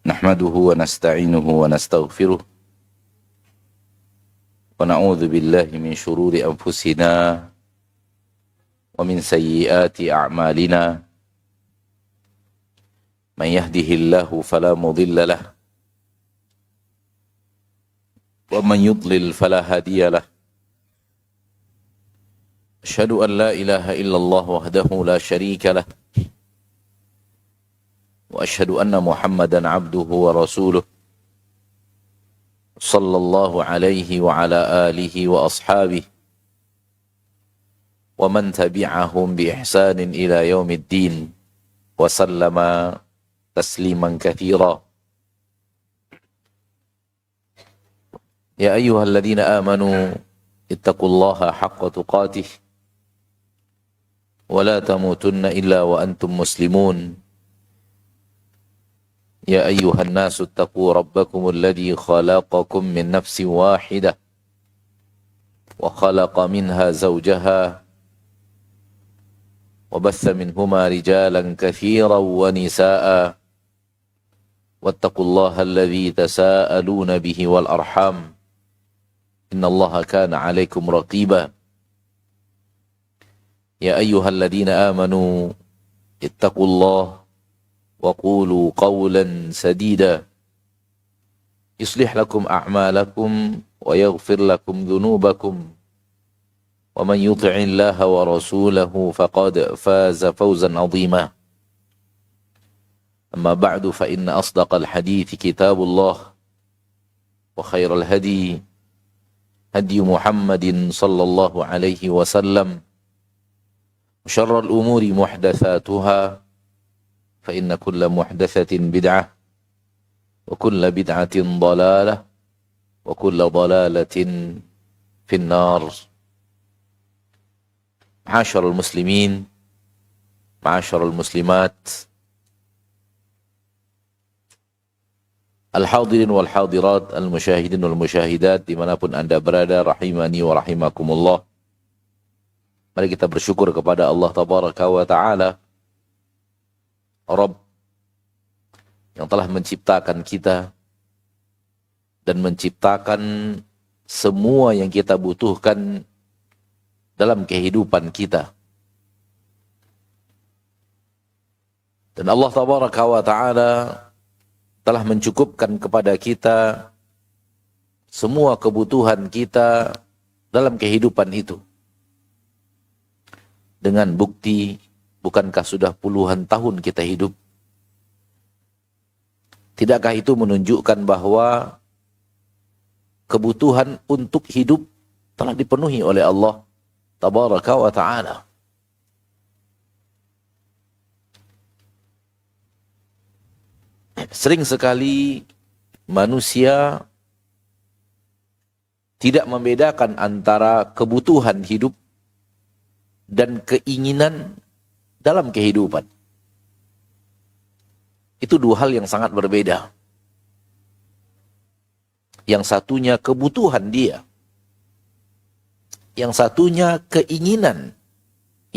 Nahmaduhu wa nasta'inuhu wa nastaghfiruh wa na'udzu billahi min shururi anfusina wa min sayyiati a'malina man yahdihillahu fala mudilla lahu wa man yudlil fala hadiya lahu asyhadu an la ilaha illallah wahdahu la syarika lahu wa asyhadu anna Muhammadan abduhu wa rasuluh sallallahu alaihi wa ala alihi wa ashabihi wa man tabi'ahum bi ihsanin ila yaumiddin wa sallama tasliman katsira. Ya ayyuhalladzina amanu ittaqullaha haqqa tuqatih wa la tamutunna illa wa antum muslimun. يا أيها الناس اتقوا ربكم الذي خلقكم من نفس واحدة وخلق منها زوجها وبث منهما رجالا كثيرا ونساء واتقوا الله الذي تساءلون به والأرحام إن الله كان عليكم رقيبا يا أيها الذين آمنوا اتقوا الله وقولوا قولا سديدا يصلح لكم أعمالكم ويغفر لكم ذنوبكم ومن يطع الله ورسوله فقد فاز فوزا عظيما أما بعد فإن أصدق الحديث كتاب الله وخير الهدي هدي محمد صلى الله عليه وسلم وشر الأمور محدثاتها فإن كل محدثة بدعة وكل بدعة ضلالة وكل ضلالة في النار. معاشر المسلمين معاشر المسلمات الحاضرين والحاضرات المشاهدين والmusyahidat dimanapun anda berada, rahimani wa rahimakumullah. Mari kita bersyukur kepada Allah Tabaraka wa Ta'ala, Rabb yang telah menciptakan kita dan menciptakan semua yang kita butuhkan dalam kehidupan kita. Dan Allah Tabaraka wa Ta'ala telah mencukupkan kepada kita semua kebutuhan kita dalam kehidupan itu. Dengan bukti, bukankah sudah puluhan tahun kita hidup? Tidakkah itu menunjukkan bahwa kebutuhan untuk hidup telah dipenuhi oleh Allah Tabaraka wa Ta'ala? Sering sekali manusia tidak membedakan antara kebutuhan hidup dan keinginan dalam kehidupan. Itu dua hal yang sangat berbeda. Yang satunya kebutuhan dia, yang satunya keinginan,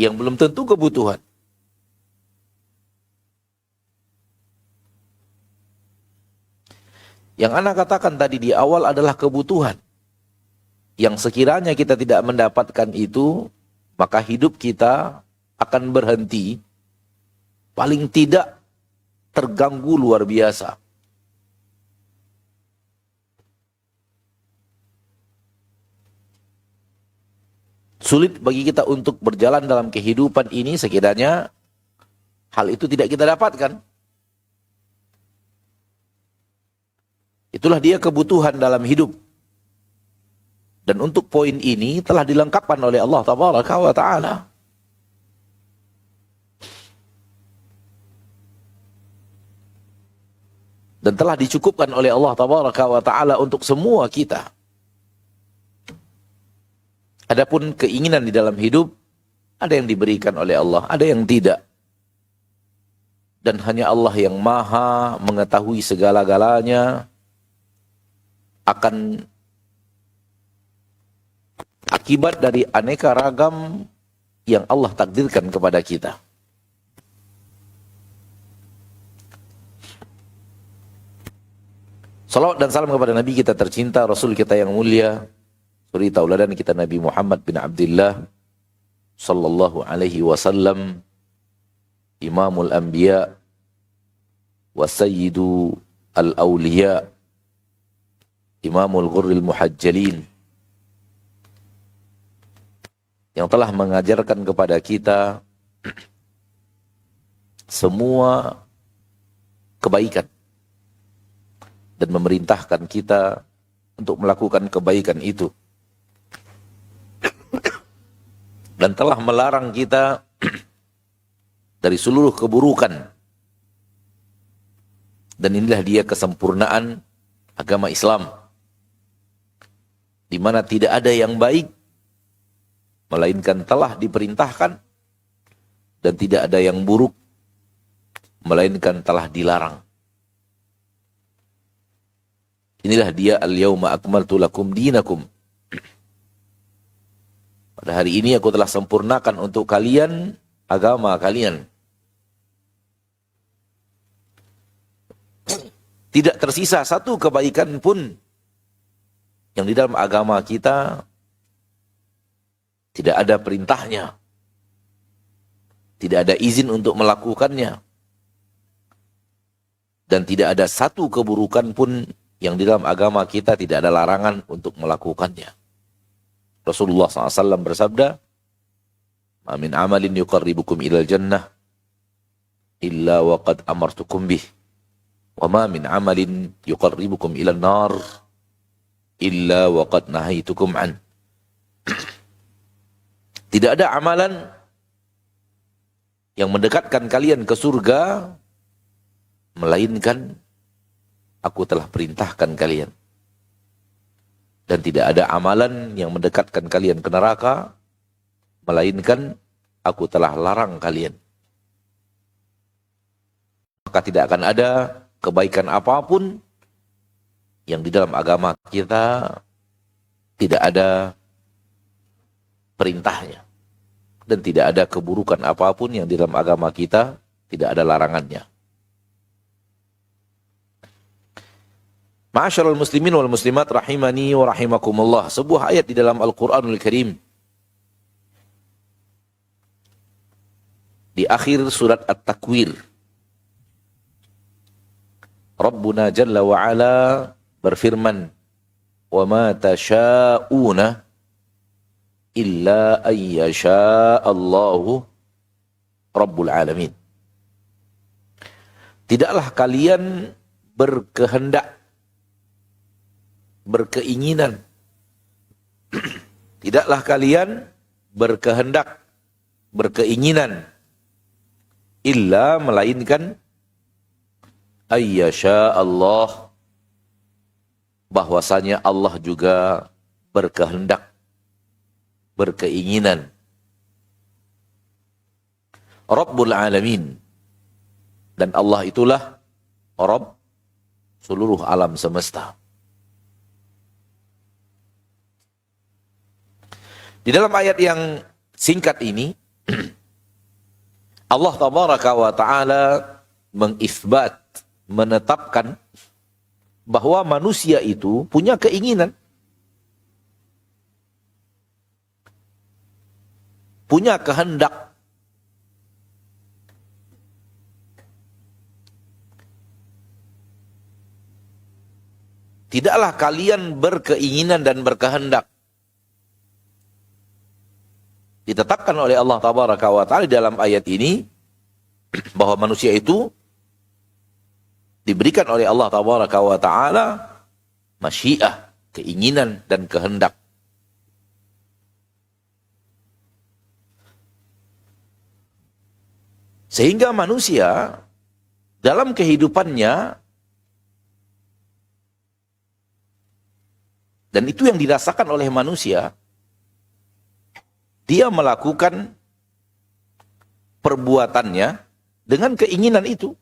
yang belum tentu kebutuhan. Yang ana katakan tadi di awal adalah kebutuhan. Yang sekiranya kita tidak mendapatkan itu, maka hidup kita akan berhenti, paling tidak terganggu luar biasa. Sulit bagi kita untuk berjalan dalam kehidupan ini sekiranya hal itu tidak kita dapatkan. Itulah dia kebutuhan dalam hidup. Dan untuk poin ini telah dilengkapkan oleh Allah Tabaraka wa Ta'ala. Dan telah dicukupkan oleh Allah Tabaraka wa Ta'ala untuk semua kita. Adapun keinginan di dalam hidup, ada yang diberikan oleh Allah, ada yang tidak. Dan hanya Allah yang maha mengetahui segala-galanya akan akibat dari aneka ragam yang Allah takdirkan kepada kita. Salawat dan salam kepada Nabi kita tercinta, Rasul kita yang mulia, suri tauladan kita Nabi Muhammad bin Abdullah sallallahu alaihi wasallam, Imamul Anbiya wa Sayyidu al-Awliya, Imamul Ghurril Muhajjalin, yang telah mengajarkan kepada kita semua kebaikan dan memerintahkan kita untuk melakukan kebaikan itu, dan telah melarang kita dari seluruh keburukan. Dan inilah dia kesempurnaan agama Islam, di mana tidak ada yang baik melainkan telah diperintahkan, dan tidak ada yang buruk melainkan telah dilarang. Inilah dia al-yawma akmaltu lakum dinakum. Pada hari ini aku telah sempurnakan untuk kalian agama kalian. Tidak tersisa satu kebaikan pun yang di dalam agama kita tidak ada perintahnya, tidak ada izin untuk melakukannya, dan tidak ada satu keburukan pun yang di dalam agama kita tidak ada larangan untuk melakukannya. Rasulullah SAW bersabda, "Ma min amalin yuqarribukum ilal jannah illa wa qad amartukum bih, wa ma min amalin yuqarribukum ilal nar illa wa qad nahaitukum an." Tidak ada amalan yang mendekatkan kalian ke surga melainkan aku telah perintahkan kalian. Dan tidak ada amalan yang mendekatkan kalian ke neraka melainkan aku telah larang kalian. Maka tidak akan ada kebaikan apapun yang di dalam agama kita tidak ada perintahnya, dan tidak ada keburukan apapun yang di dalam agama kita tidak ada larangannya. Ma'asyiral muslimin wal muslimat rahimani wa rahimakumullah. Sebuah ayat di dalam Al-Qur'anul Karim, di akhir surat At-Takwir, Rabbuna Jalla wa Ala berfirman, "Wa ma tasha'una illa ayyasha Allahu Rabbul Alamin." Tidaklah kalian berkehendak, berkeinginan, tidaklah kalian berkehendak, berkeinginan, illa melainkan ayyasha Allah, bahwasanya Allah juga berkehendak, berkeinginan. Rabbul Alamin, dan Allah itulah Rabb seluruh alam semesta. Di dalam ayat yang singkat ini, Allah Tabaraka wa Ta'ala mengisbat, menetapkan bahwa manusia itu punya keinginan, punya kehendak. Tidaklah kalian berkeinginan dan berkehendak. Ditetapkan oleh Allah Tabaraka wa Ta'ala dalam ayat ini bahwa manusia itu diberikan oleh Allah Tabaraka wa Ta'ala masyiah, keinginan dan kehendak. Sehingga manusia dalam kehidupannya, dan itu yang dirasakan oleh manusia, dia melakukan perbuatannya dengan keinginan itu.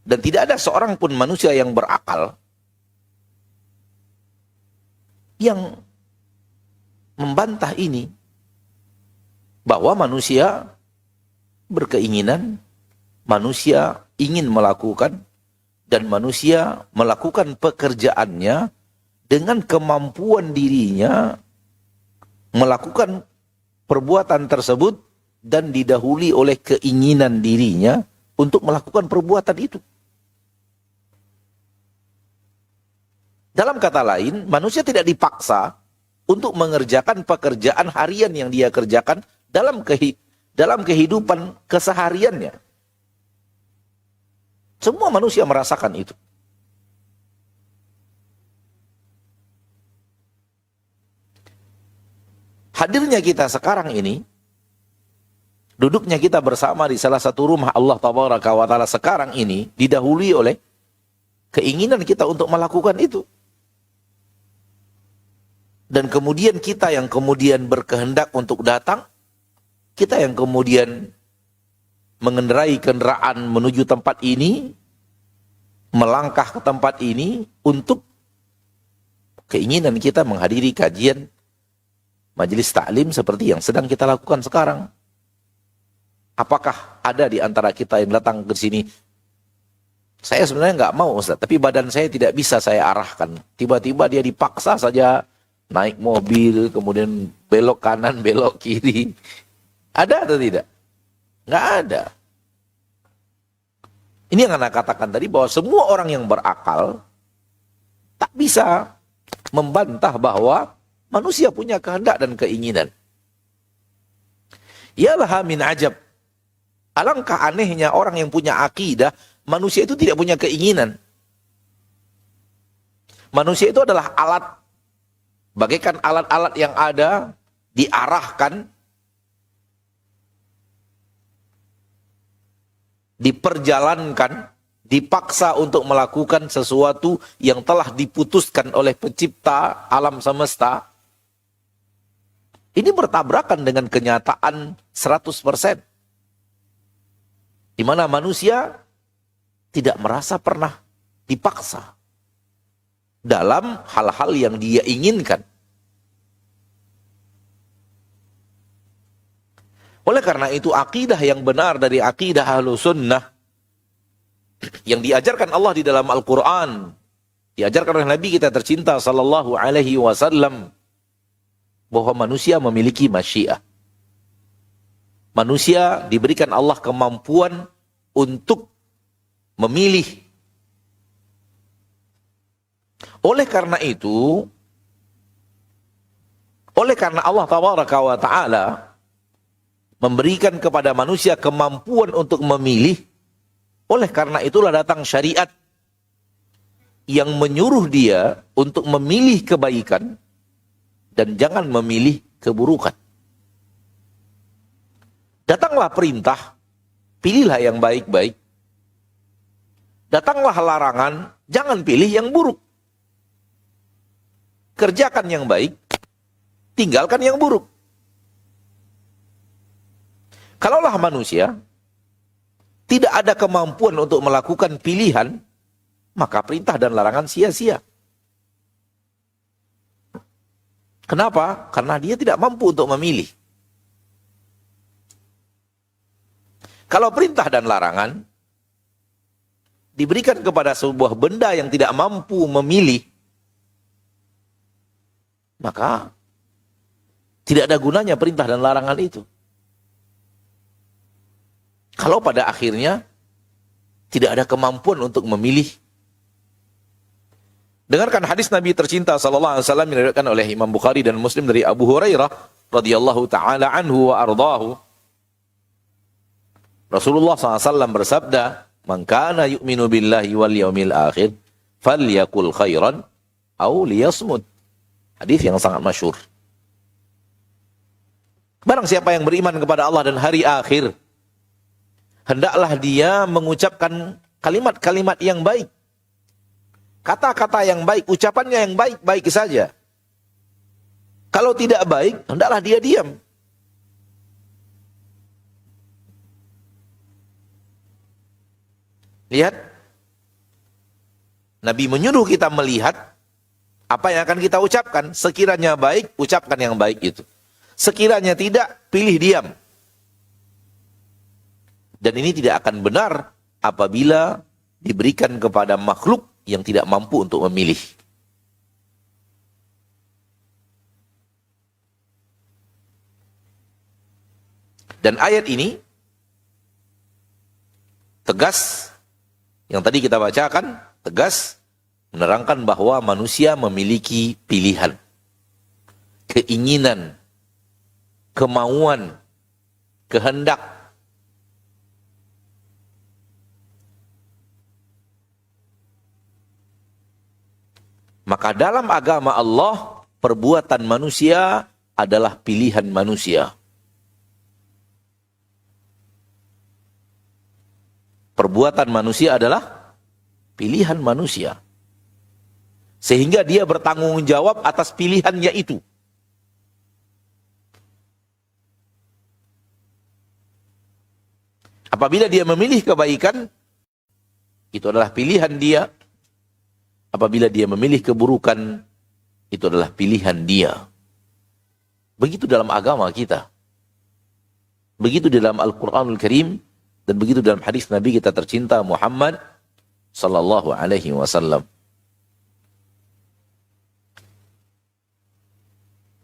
Dan tidak ada seorang pun manusia yang berakal yang membantah ini, bahwa manusia berkeinginan, manusia ingin melakukan, dan manusia melakukan pekerjaannya dengan kemampuan dirinya melakukan perbuatan tersebut dan didahului oleh keinginan dirinya untuk melakukan perbuatan itu. Dalam kata lain, manusia tidak dipaksa untuk mengerjakan pekerjaan harian yang dia kerjakan dalam kehidupan kesehariannya. Semua manusia merasakan itu. Hadirnya kita sekarang ini, duduknya kita bersama di salah satu rumah Allah Tabaraka wa Ta'ala sekarang ini, didahului oleh keinginan kita untuk melakukan itu. Dan kemudian kita yang kemudian berkehendak untuk datang, kita yang kemudian mengendarai kendaraan menuju tempat ini, melangkah ke tempat ini untuk keinginan kita menghadiri kajian majelis taklim seperti yang sedang kita lakukan sekarang. Apakah ada di antara kita yang datang ke sini, saya sebenarnya nggak mau Ustaz, tapi badan saya tidak bisa saya arahkan. Tiba-tiba dia dipaksa saja naik mobil, kemudian belok kanan, belok kiri. Ada atau tidak? Nggak ada. Ini yang Anda katakan tadi, bahwa semua orang yang berakal tak bisa membantah bahwa manusia punya kehendak dan keinginan. Yalah min ajab. Alangkah anehnya orang yang punya akidah, manusia itu tidak punya keinginan. Manusia itu adalah alat, bagaikan alat-alat yang ada, diarahkan, diperjalankan, dipaksa untuk melakukan sesuatu yang telah diputuskan oleh pencipta alam semesta. Ini bertabrakan dengan kenyataan 100%. Di mana manusia tidak merasa pernah dipaksa dalam hal-hal yang dia inginkan. Oleh karena itu, akidah yang benar dari akidah Ahlus Sunnah yang diajarkan Allah di dalam Al-Quran, diajarkan oleh Nabi kita tercinta sallallahu alaihi wasallam, bahwa manusia memiliki masyiah. Manusia diberikan Allah kemampuan untuk memilih. Oleh karena itu, oleh karena Allah Tabaraka wa Ta'ala memberikan kepada manusia kemampuan untuk memilih, oleh karena itulah datang syariat yang menyuruh dia untuk memilih kebaikan dan jangan memilih keburukan. Datanglah perintah, pilihlah yang baik-baik. Datanglah larangan, jangan pilih yang buruk. Kerjakan yang baik, tinggalkan yang buruk. Kalaulah manusia tidak ada kemampuan untuk melakukan pilihan, maka perintah dan larangan sia-sia. Kenapa? Karena dia tidak mampu untuk memilih. Kalau perintah dan larangan diberikan kepada sebuah benda yang tidak mampu memilih, maka tidak ada gunanya perintah dan larangan itu. Kalau pada akhirnya tidak ada kemampuan untuk memilih. Dengarkan hadis Nabi tercinta sallallahu alaihi wasallam yang diriwayatkan oleh Imam Bukhari dan Muslim dari Abu Hurairah radhiyallahu taala anhu wa ardhahu. Rasulullah SAW bersabda, "Man kana yu'minu billahi wal yaumil akhir, falyakul khairan aw liyasmut." Hadis yang sangat masyhur. Barang siapa yang beriman kepada Allah dan hari akhir, hendaklah dia mengucapkan kalimat-kalimat yang baik. Kata-kata yang baik, ucapannya yang baik-baik saja. Kalau tidak baik, hendaklah dia diam. Lihat, Nabi menyuruh kita melihat Apa yang akan kita ucapkan? Sekiranya baik, ucapkan yang baik itu. Sekiranya tidak, pilih diam. Dan ini tidak akan benar apabila diberikan kepada makhluk yang tidak mampu untuk memilih. Dan ayat ini tegas, yang tadi kita bacakan, tegas menerangkan bahwa manusia memiliki pilihan, keinginan, kemauan, kehendak. Maka dalam agama Allah, perbuatan manusia adalah pilihan manusia. Perbuatan manusia adalah pilihan manusia. Sehingga dia bertanggung jawab atas pilihannya itu. Apabila dia memilih kebaikan, itu adalah pilihan dia. Apabila dia memilih keburukan, itu adalah pilihan dia. Begitu dalam agama kita. Begitu dalam Al-Quranul Karim. Dan begitu dalam hadis Nabi kita tercinta Muhammad sallallahu alaihi wasallam.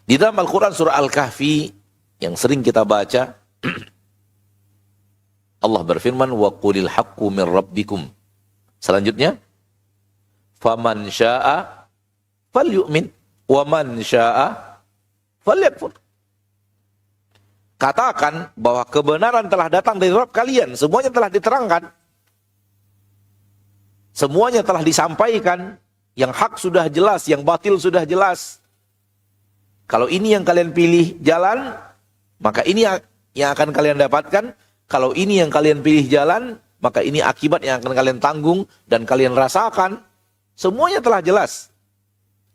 Di dalam Al-Quran surah Al-Kahfi yang sering kita baca, Allah berfirman, wa qulil haqqu min rabbikum. Selanjutnya, faman syaa falyu'min wa man syaa falyakfur. Katakan bahwa kebenaran telah datang dari Rabb kalian. Semuanya telah diterangkan. Semuanya telah disampaikan. Yang hak sudah jelas, yang batil sudah jelas. Kalau ini yang kalian pilih jalan, maka ini yang akan kalian dapatkan. Kalau ini yang kalian pilih jalan, maka ini akibat yang akan kalian tanggung dan kalian rasakan. Semuanya telah jelas.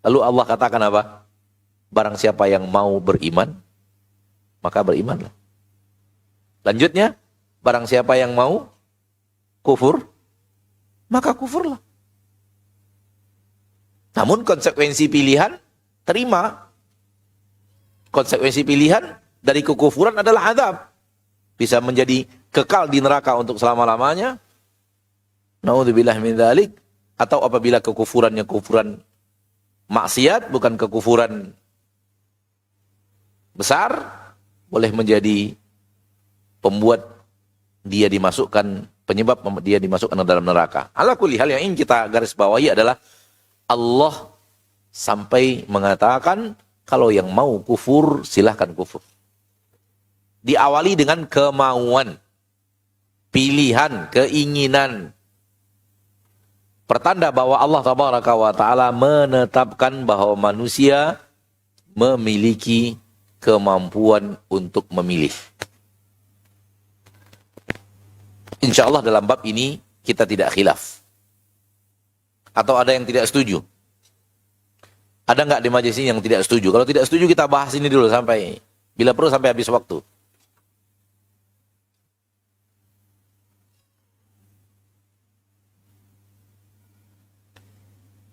Lalu Allah katakan apa? Barang siapa yang mau beriman, maka berimanlah. Lanjutnya, barang siapa yang mau kufur, maka kufurlah. Namun konsekuensi pilihan, terima. Konsekuensi pilihan dari kekufuran adalah azab. Bisa menjadi kekal di neraka untuk selama-lamanya. Naudzubillah min dzalik. Atau apabila kekufurannya kufuran maksiat, bukan kekufuran besar, boleh menjadi pembuat dia dimasukkan, penyebab dia dimasukkan ke dalam neraka. Ala kulli hal, yang ingin kita garis bawahi adalah Allah sampai mengatakan kalau yang mau kufur silahkan kufur. Diawali dengan kemauan, pilihan, keinginan. Pertanda bahwa Allah tabaraka wa ta'ala menetapkan bahwa manusia memiliki kemampuan untuk memilih. Insya Allah dalam bab ini kita tidak khilaf. Atau ada yang tidak setuju? Ada nggak di majelis ini yang tidak setuju? Kalau tidak setuju kita bahas ini dulu sampai, bila perlu sampai habis waktu.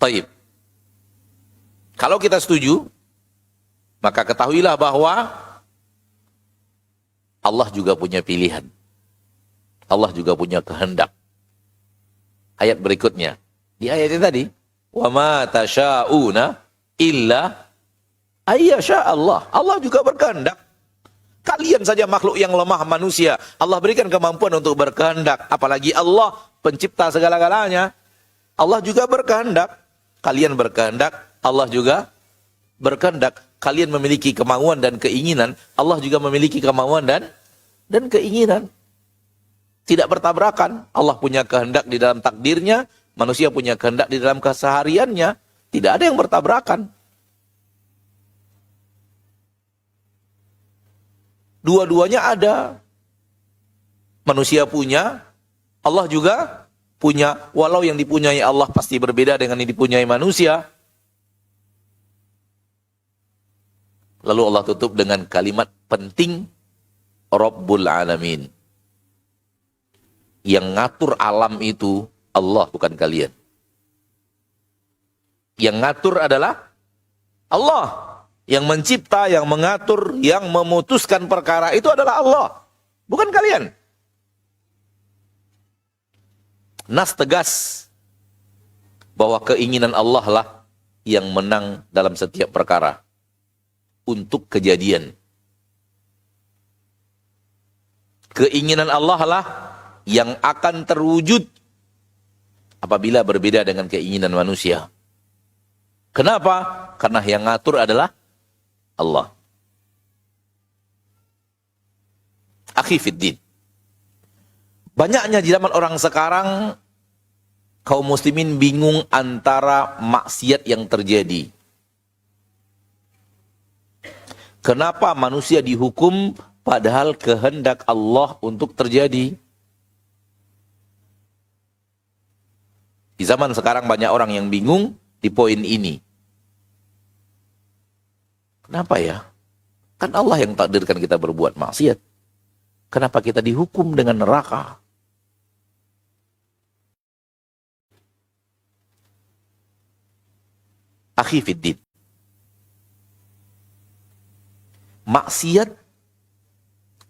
Taib. Kalau kita setuju, maka ketahuilah bahwa Allah juga punya pilihan. Allah juga punya kehendak. Ayat berikutnya. Di ayat ini tadi. Wa ma tasha'una illa ayyasha Allah. Allah juga berkehendak. Kalian saja makhluk yang lemah manusia. Allah berikan kemampuan untuk berkehendak. Apalagi Allah pencipta segala-galanya. Allah juga berkehendak. Kalian berkehendak. Allah juga berkehendak. Kalian memiliki kemauan dan keinginan, Allah juga memiliki kemauan dan keinginan. Tidak bertabrakan. Allah punya kehendak di dalam takdirnya, manusia punya kehendak di dalam kesehariannya. Tidak ada yang bertabrakan. Dua-duanya ada. Manusia punya, Allah juga punya. Walau yang dipunyai Allah pasti berbeda dengan yang dipunyai manusia. Lalu Allah tutup dengan kalimat penting, Rabbul Alamin. Yang ngatur alam itu Allah, bukan kalian. Yang ngatur adalah Allah. Yang mencipta, yang mengatur, yang memutuskan perkara itu adalah Allah. Bukan kalian. Nas tegas bahwa keinginan Allah lah yang menang dalam setiap perkara. Untuk kejadian. Keinginan Allah lah yang akan terwujud apabila berbeda dengan keinginan manusia. Kenapa? Karena yang ngatur adalah Allah. Akhi fiddin. Banyaknya di zaman orang sekarang, kaum muslimin bingung antara maksiat yang terjadi. Kenapa manusia dihukum padahal kehendak Allah untuk terjadi? Di zaman sekarang banyak orang yang bingung di poin ini. Kenapa ya? Kan Allah yang takdirkan kita berbuat maksiat. Kenapa kita dihukum dengan neraka? Akhi fiddin. Maksiat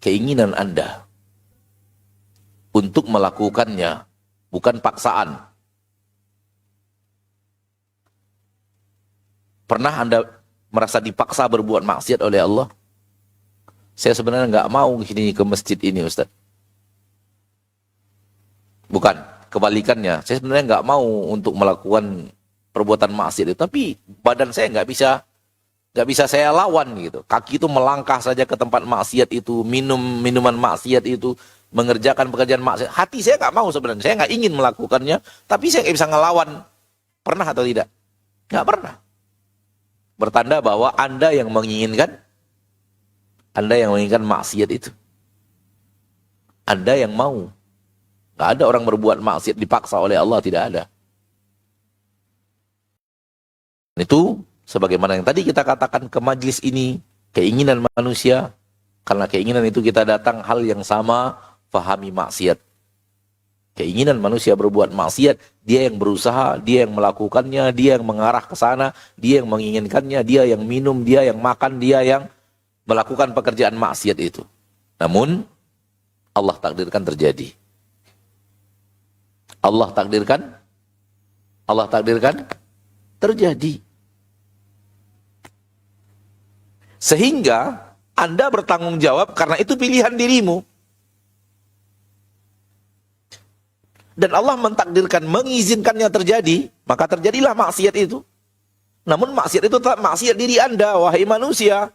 keinginan Anda untuk melakukannya, bukan paksaan. Pernah Anda merasa dipaksa berbuat maksiat oleh Allah? Saya sebenarnya nggak mau ke masjid ini, Ustaz. Bukan, kebalikannya. Saya sebenarnya nggak mau untuk melakukan perbuatan maksiat itu, tapi badan saya nggak bisa saya lawan gitu. Kaki itu melangkah saja ke tempat maksiat itu, minum minuman maksiat itu, mengerjakan pekerjaan maksiat. Hati saya nggak mau sebenarnya, saya nggak ingin melakukannya, tapi saya nggak bisa ngelawan. Pernah atau tidak? Nggak pernah. Bertanda bahwa Anda yang menginginkan maksiat itu. Anda yang mau. Nggak ada orang berbuat maksiat dipaksa oleh Allah, tidak ada. Itu sebagaimana yang tadi kita katakan ke majlis ini, keinginan manusia, karena keinginan itu kita datang hal yang sama, fahami maksiat. Keinginan manusia berbuat maksiat, dia yang berusaha, dia yang melakukannya, dia yang mengarah ke sana, dia yang menginginkannya, dia yang minum, dia yang makan, dia yang melakukan pekerjaan maksiat itu. Namun, Allah takdirkan terjadi. Allah takdirkan terjadi. Sehingga Anda bertanggung jawab karena itu pilihan dirimu. Dan Allah mentakdirkan, mengizinkannya terjadi, maka terjadilah maksiat itu. Namun maksiat itu tetap maksiat diri Anda, wahai manusia.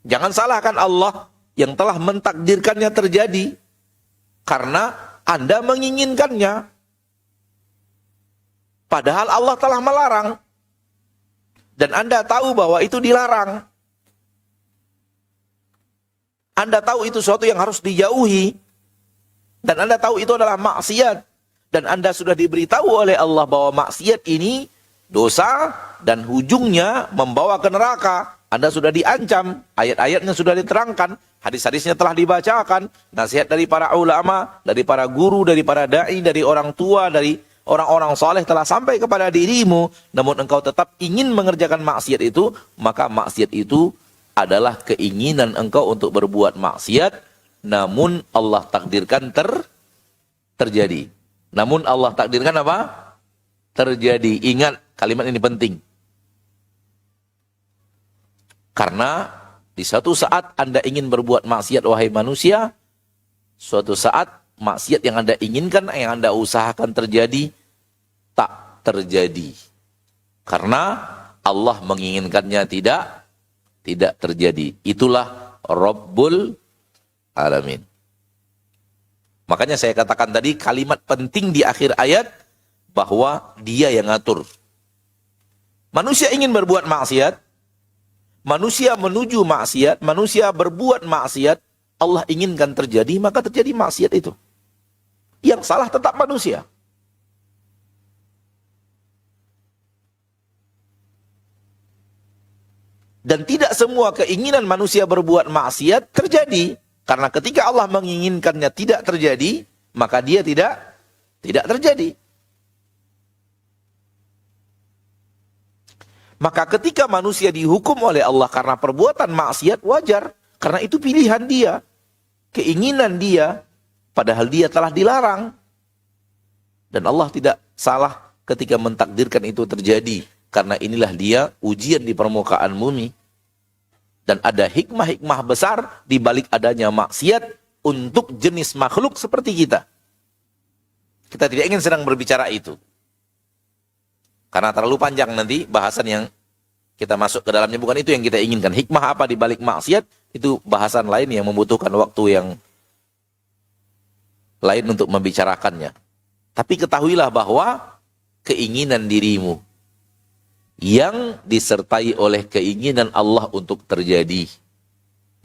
Jangan salahkan Allah yang telah mentakdirkannya terjadi karena Anda menginginkannya. Padahal Allah telah melarang. Dan Anda tahu bahwa itu dilarang. Anda tahu itu sesuatu yang harus dijauhi. Dan Anda tahu itu adalah maksiat. Dan Anda sudah diberitahu oleh Allah bahwa maksiat ini dosa dan ujungnya membawa ke neraka. Anda sudah diancam, ayat-ayatnya sudah diterangkan, hadis-hadisnya telah dibacakan, nasihat dari para ulama, dari para guru, dari para da'i, dari orang tua, dari orang-orang soleh telah sampai kepada dirimu. Namun engkau tetap ingin mengerjakan maksiat itu, maka maksiat itu adalah keinginan engkau untuk berbuat maksiat. Namun Allah takdirkan terjadi. Namun Allah takdirkan apa? Terjadi. Ingat, kalimat ini penting. Karena di suatu saat Anda ingin berbuat maksiat, wahai manusia, suatu saat maksiat yang Anda inginkan, yang Anda usahakan terjadi, tak terjadi. Karena Allah menginginkannya tidak terjadi. Itulah Rabbul Alamin. Makanya saya katakan tadi kalimat penting di akhir ayat bahwa Dia yang ngatur. Manusia ingin berbuat maksiat, manusia menuju maksiat, manusia berbuat maksiat, Allah inginkan terjadi, maka terjadi maksiat itu. Yang salah tetap manusia. Dan tidak semua keinginan manusia berbuat maksiat terjadi. Karena ketika Allah menginginkannya tidak terjadi, maka dia tidak terjadi. Maka ketika manusia dihukum oleh Allah karena perbuatan maksiat, wajar. Karena itu pilihan dia, keinginan dia, padahal dia telah dilarang. Dan Allah tidak salah ketika mentakdirkan itu terjadi. Karena inilah dia ujian di permukaan bumi. Dan ada hikmah-hikmah besar di balik adanya maksiat untuk jenis makhluk seperti kita. Kita tidak ingin sedang berbicara itu. Karena terlalu panjang nanti bahasan yang kita masuk ke dalamnya. Bukan itu yang kita inginkan. Hikmah apa di balik maksiat, itu bahasan lain yang membutuhkan waktu yang lain untuk membicarakannya. Tapi ketahuilah bahwa keinginan dirimu yang disertai oleh keinginan Allah untuk terjadi,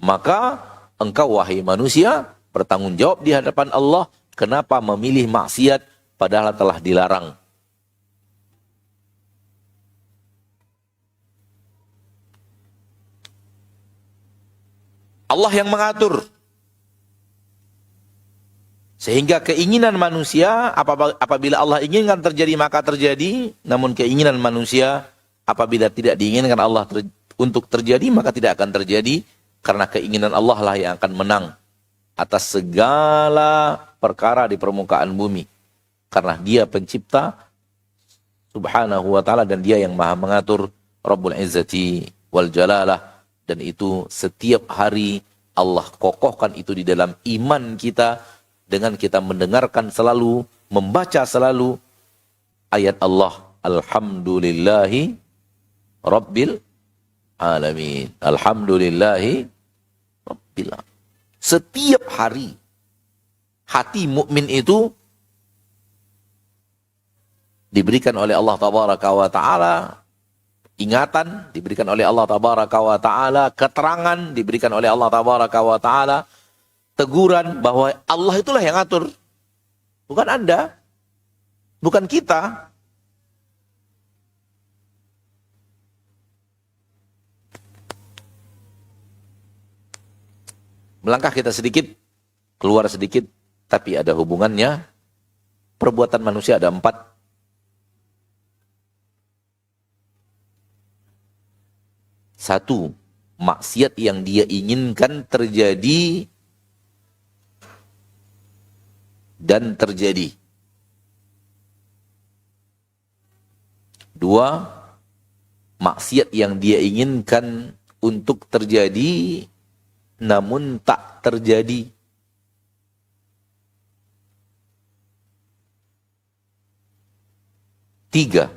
maka engkau wahai manusia bertanggung jawab di hadapan Allah kenapa memilih maksiat padahal telah dilarang. Allah yang mengatur. Sehingga keinginan manusia apabila Allah inginkan terjadi maka terjadi, namun keinginan manusia apabila tidak diinginkan Allah untuk terjadi maka tidak akan terjadi, karena keinginan Allah lah yang akan menang atas segala perkara di permukaan bumi. Karena dia pencipta subhanahu wa ta'ala dan dia yang maha mengatur, Rabbul Izzati wal Jalalah. Dan itu setiap hari Allah kokohkan itu di dalam iman kita dengan kita mendengarkan selalu, membaca selalu ayat Allah. Alhamdulillahi Rabbil Alamin. Alhamdulillahi Rabbil Alamin. Setiap hari hati mukmin itu diberikan oleh Allah Tabaraka wa Ta'ala ingatan, diberikan oleh Allah Tabaraka wa Ta'ala keterangan, diberikan oleh Allah Tabaraka wa Ta'ala teguran bahwa Allah itulah yang ngatur. Bukan Anda, bukan kita. Melangkah kita sedikit, keluar sedikit, tapi ada hubungannya. Perbuatan manusia ada 4. Satu, maksiat yang dia inginkan terjadi dan terjadi. 2, maksiat yang dia inginkan untuk terjadi namun tak terjadi. 3,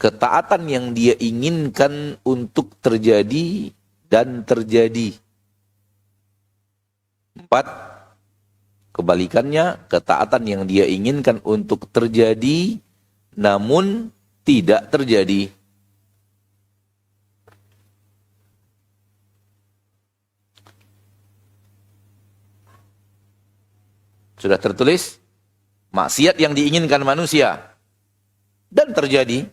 ketaatan yang dia inginkan untuk terjadi dan terjadi. 4, kebalikannya, ketaatan yang dia inginkan untuk terjadi namun tidak terjadi. Sudah tertulis? Maksiat yang diinginkan manusia dan terjadi.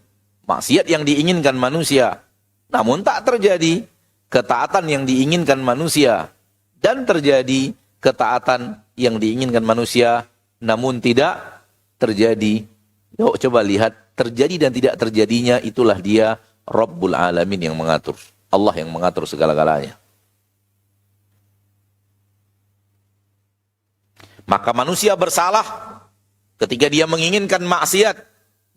Maksiat yang diinginkan manusia namun tak terjadi. Ketaatan yang diinginkan manusia dan terjadi. Ketaatan yang diinginkan manusia namun tidak terjadi. Yuk coba lihat, terjadi dan tidak terjadinya itulah dia Rabbul Alamin yang mengatur. Allah yang mengatur segala-galanya. Maka manusia bersalah ketika dia menginginkan maksiat,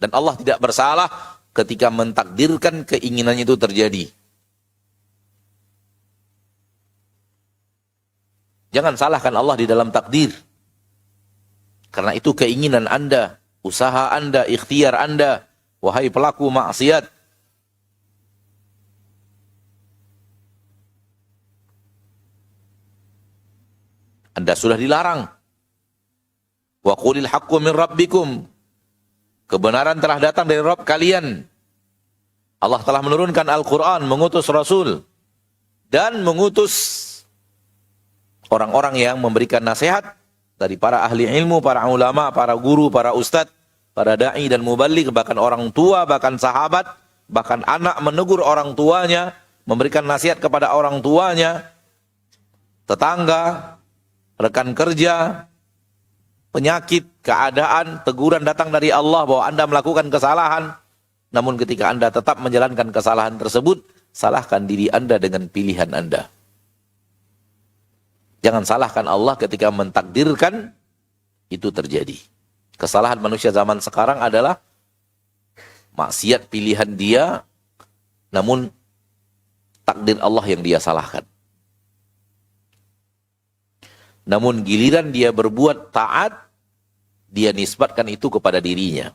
dan Allah tidak bersalah ketika mentakdirkan keinginannya itu terjadi. Jangan salahkan Allah di dalam takdir. Karena itu keinginan Anda, usaha Anda, ikhtiar Anda, wahai pelaku maksiat. Anda sudah dilarang. Wa qulil haqqu min rabbikum. Kebenaran telah datang dari Rabb kalian. Allah telah menurunkan Al-Quran, mengutus Rasul, dan mengutus orang-orang yang memberikan nasihat dari para ahli ilmu, para ulama, para guru, para ustadz, para da'i dan muballigh, bahkan orang tua, bahkan sahabat, bahkan anak menegur orang tuanya, memberikan nasihat kepada orang tuanya, tetangga, rekan kerja, penyakit, keadaan, teguran datang dari Allah bahwa Anda melakukan kesalahan. Namun ketika Anda tetap menjalankan kesalahan tersebut, salahkan diri Anda dengan pilihan Anda. Jangan salahkan Allah ketika mentakdirkan itu terjadi. Kesalahan manusia zaman sekarang adalah maksiat pilihan dia, namun takdir Allah yang dia salahkan. Namun giliran dia berbuat taat, dia nisbatkan itu kepada dirinya.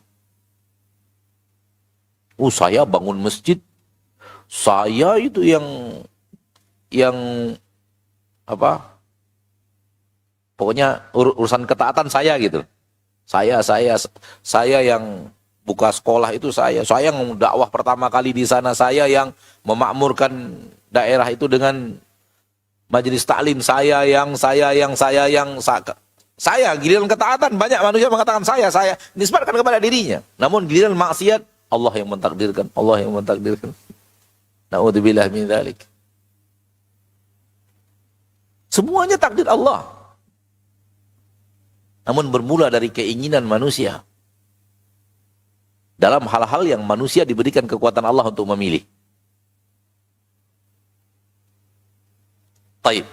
Saya bangun masjid, saya itu yang apa? Pokoknya urusan ketaatan saya gitu. Saya yang buka sekolah itu saya yang dakwah pertama kali di sana, saya yang memakmurkan daerah itu dengan majelis taklim, saya giliran ketaatan banyak manusia mengatakan saya nisbatkan kepada dirinya. Namun giliran maksiat Allah yang mentakdirkan. Na'udzubillah min dzalik. Semuanya takdir Allah. Namun bermula dari keinginan manusia. Dalam hal-hal yang manusia diberikan kekuatan Allah untuk memilih. Taib.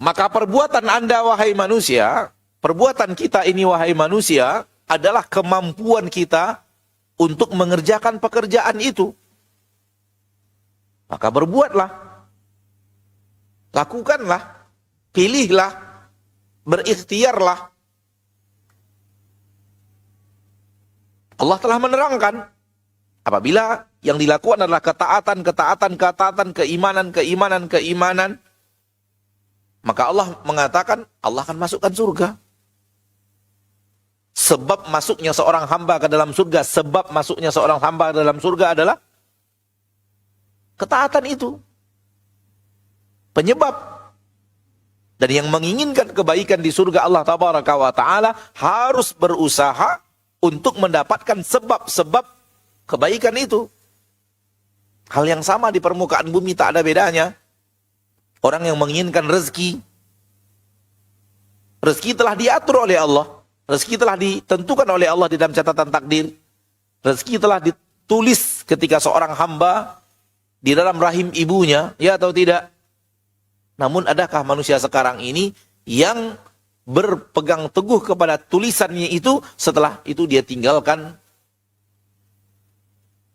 Maka perbuatan Anda wahai manusia, perbuatan kita ini wahai manusia, adalah kemampuan kita untuk mengerjakan pekerjaan itu. Maka berbuatlah. Lakukanlah. Pilihlah. Berikhtiarlah. Allah telah menerangkan. Apabila yang dilakukan adalah ketaatan, keimanan, maka Allah mengatakan, Allah akan masukkan surga. Sebab masuknya seorang hamba ke dalam surga, adalah ketaatan itu. Penyebab. Dan yang menginginkan kebaikan di surga Allah Tabaraka wa Ta'ala harus berusaha untuk mendapatkan sebab-sebab kebaikan itu. Hal yang sama di permukaan bumi, tak ada bedanya. Orang yang menginginkan rezeki telah diatur oleh Allah. Rezeki telah ditentukan oleh Allah di dalam catatan takdir. Rezeki telah ditulis ketika seorang hamba di dalam rahim ibunya, ya atau tidak? Namun adakah manusia sekarang ini yang berpegang teguh kepada tulisannya itu, setelah itu dia tinggalkan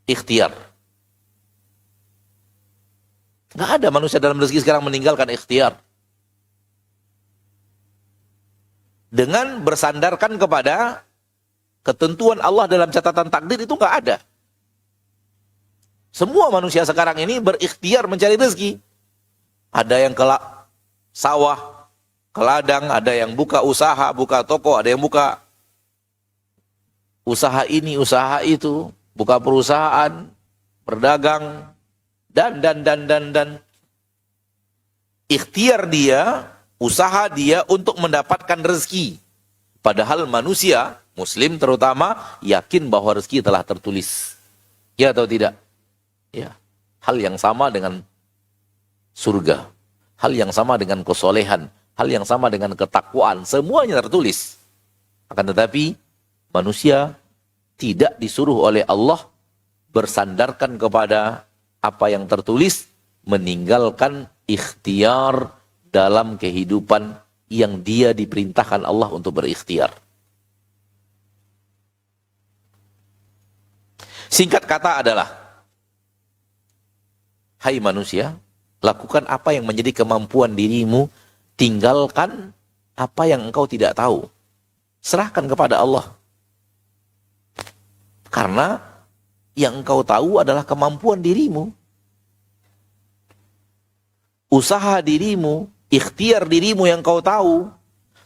ikhtiar? Nggak ada manusia dalam rezeki sekarang meninggalkan ikhtiar. Dengan bersandarkan kepada ketentuan Allah dalam catatan takdir itu nggak ada. Semua manusia sekarang ini berikhtiar mencari rezeki. Ada yang ke sawah, ke ladang, ada yang buka usaha, buka toko, ada yang buka usaha ini, usaha itu, buka perusahaan, berdagang, dan. Ikhtiar dia, usaha dia untuk mendapatkan rezeki. Padahal manusia, muslim terutama, yakin bahwa rezeki telah tertulis. Ya atau tidak? Ya. Hal yang sama dengan surga. Hal yang sama dengan kesolehan. Hal yang sama dengan ketakwaan. Semuanya tertulis. Akan tetapi, manusia tidak disuruh oleh Allah bersandarkan kepada apa yang tertulis, meninggalkan ikhtiar dalam kehidupan yang dia diperintahkan Allah untuk berikhtiar. Singkat kata adalah, hai manusia, lakukan apa yang menjadi kemampuan dirimu, tinggalkan apa yang engkau tidak tahu. Serahkan kepada Allah. Karena yang engkau tahu adalah kemampuan dirimu. Usaha dirimu, ikhtiar dirimu yang kau tahu.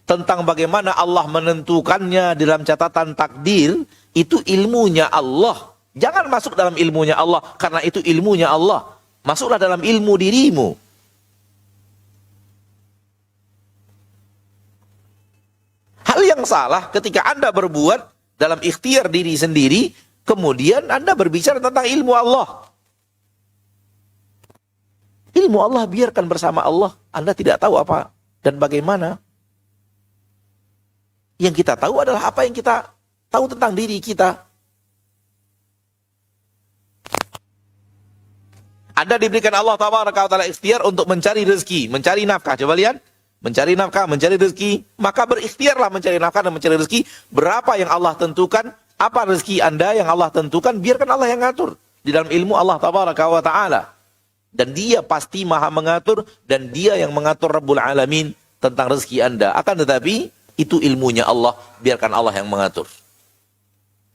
Tentang bagaimana Allah menentukannya dalam catatan takdir, itu ilmunya Allah. Jangan masuk dalam ilmunya Allah, karena itu ilmunya Allah. Masuklah dalam ilmu dirimu. Hal yang salah ketika Anda berbuat dalam ikhtiar diri sendiri, kemudian Anda berbicara tentang ilmu Allah. Ilmu Allah biarkan bersama Allah. Anda tidak tahu apa dan bagaimana. Yang kita tahu adalah apa yang kita tahu tentang diri kita. Anda diberikan Allah Tabaraka wa Ta'ala ikhtiar untuk mencari rezeki, mencari nafkah. Coba lihat. Mencari nafkah, mencari rezeki. Maka berikhtiarlah mencari nafkah dan mencari rezeki. Berapa yang Allah tentukan, apa rezeki Anda yang Allah tentukan, biarkan Allah yang ngatur. Di dalam ilmu Allah Tabaraka wa Ta'ala. Dan dia pasti maha mengatur, dan dia yang mengatur Rabbul Alamin tentang rezeki Anda. Akan tetapi, itu ilmunya Allah, biarkan Allah yang mengatur.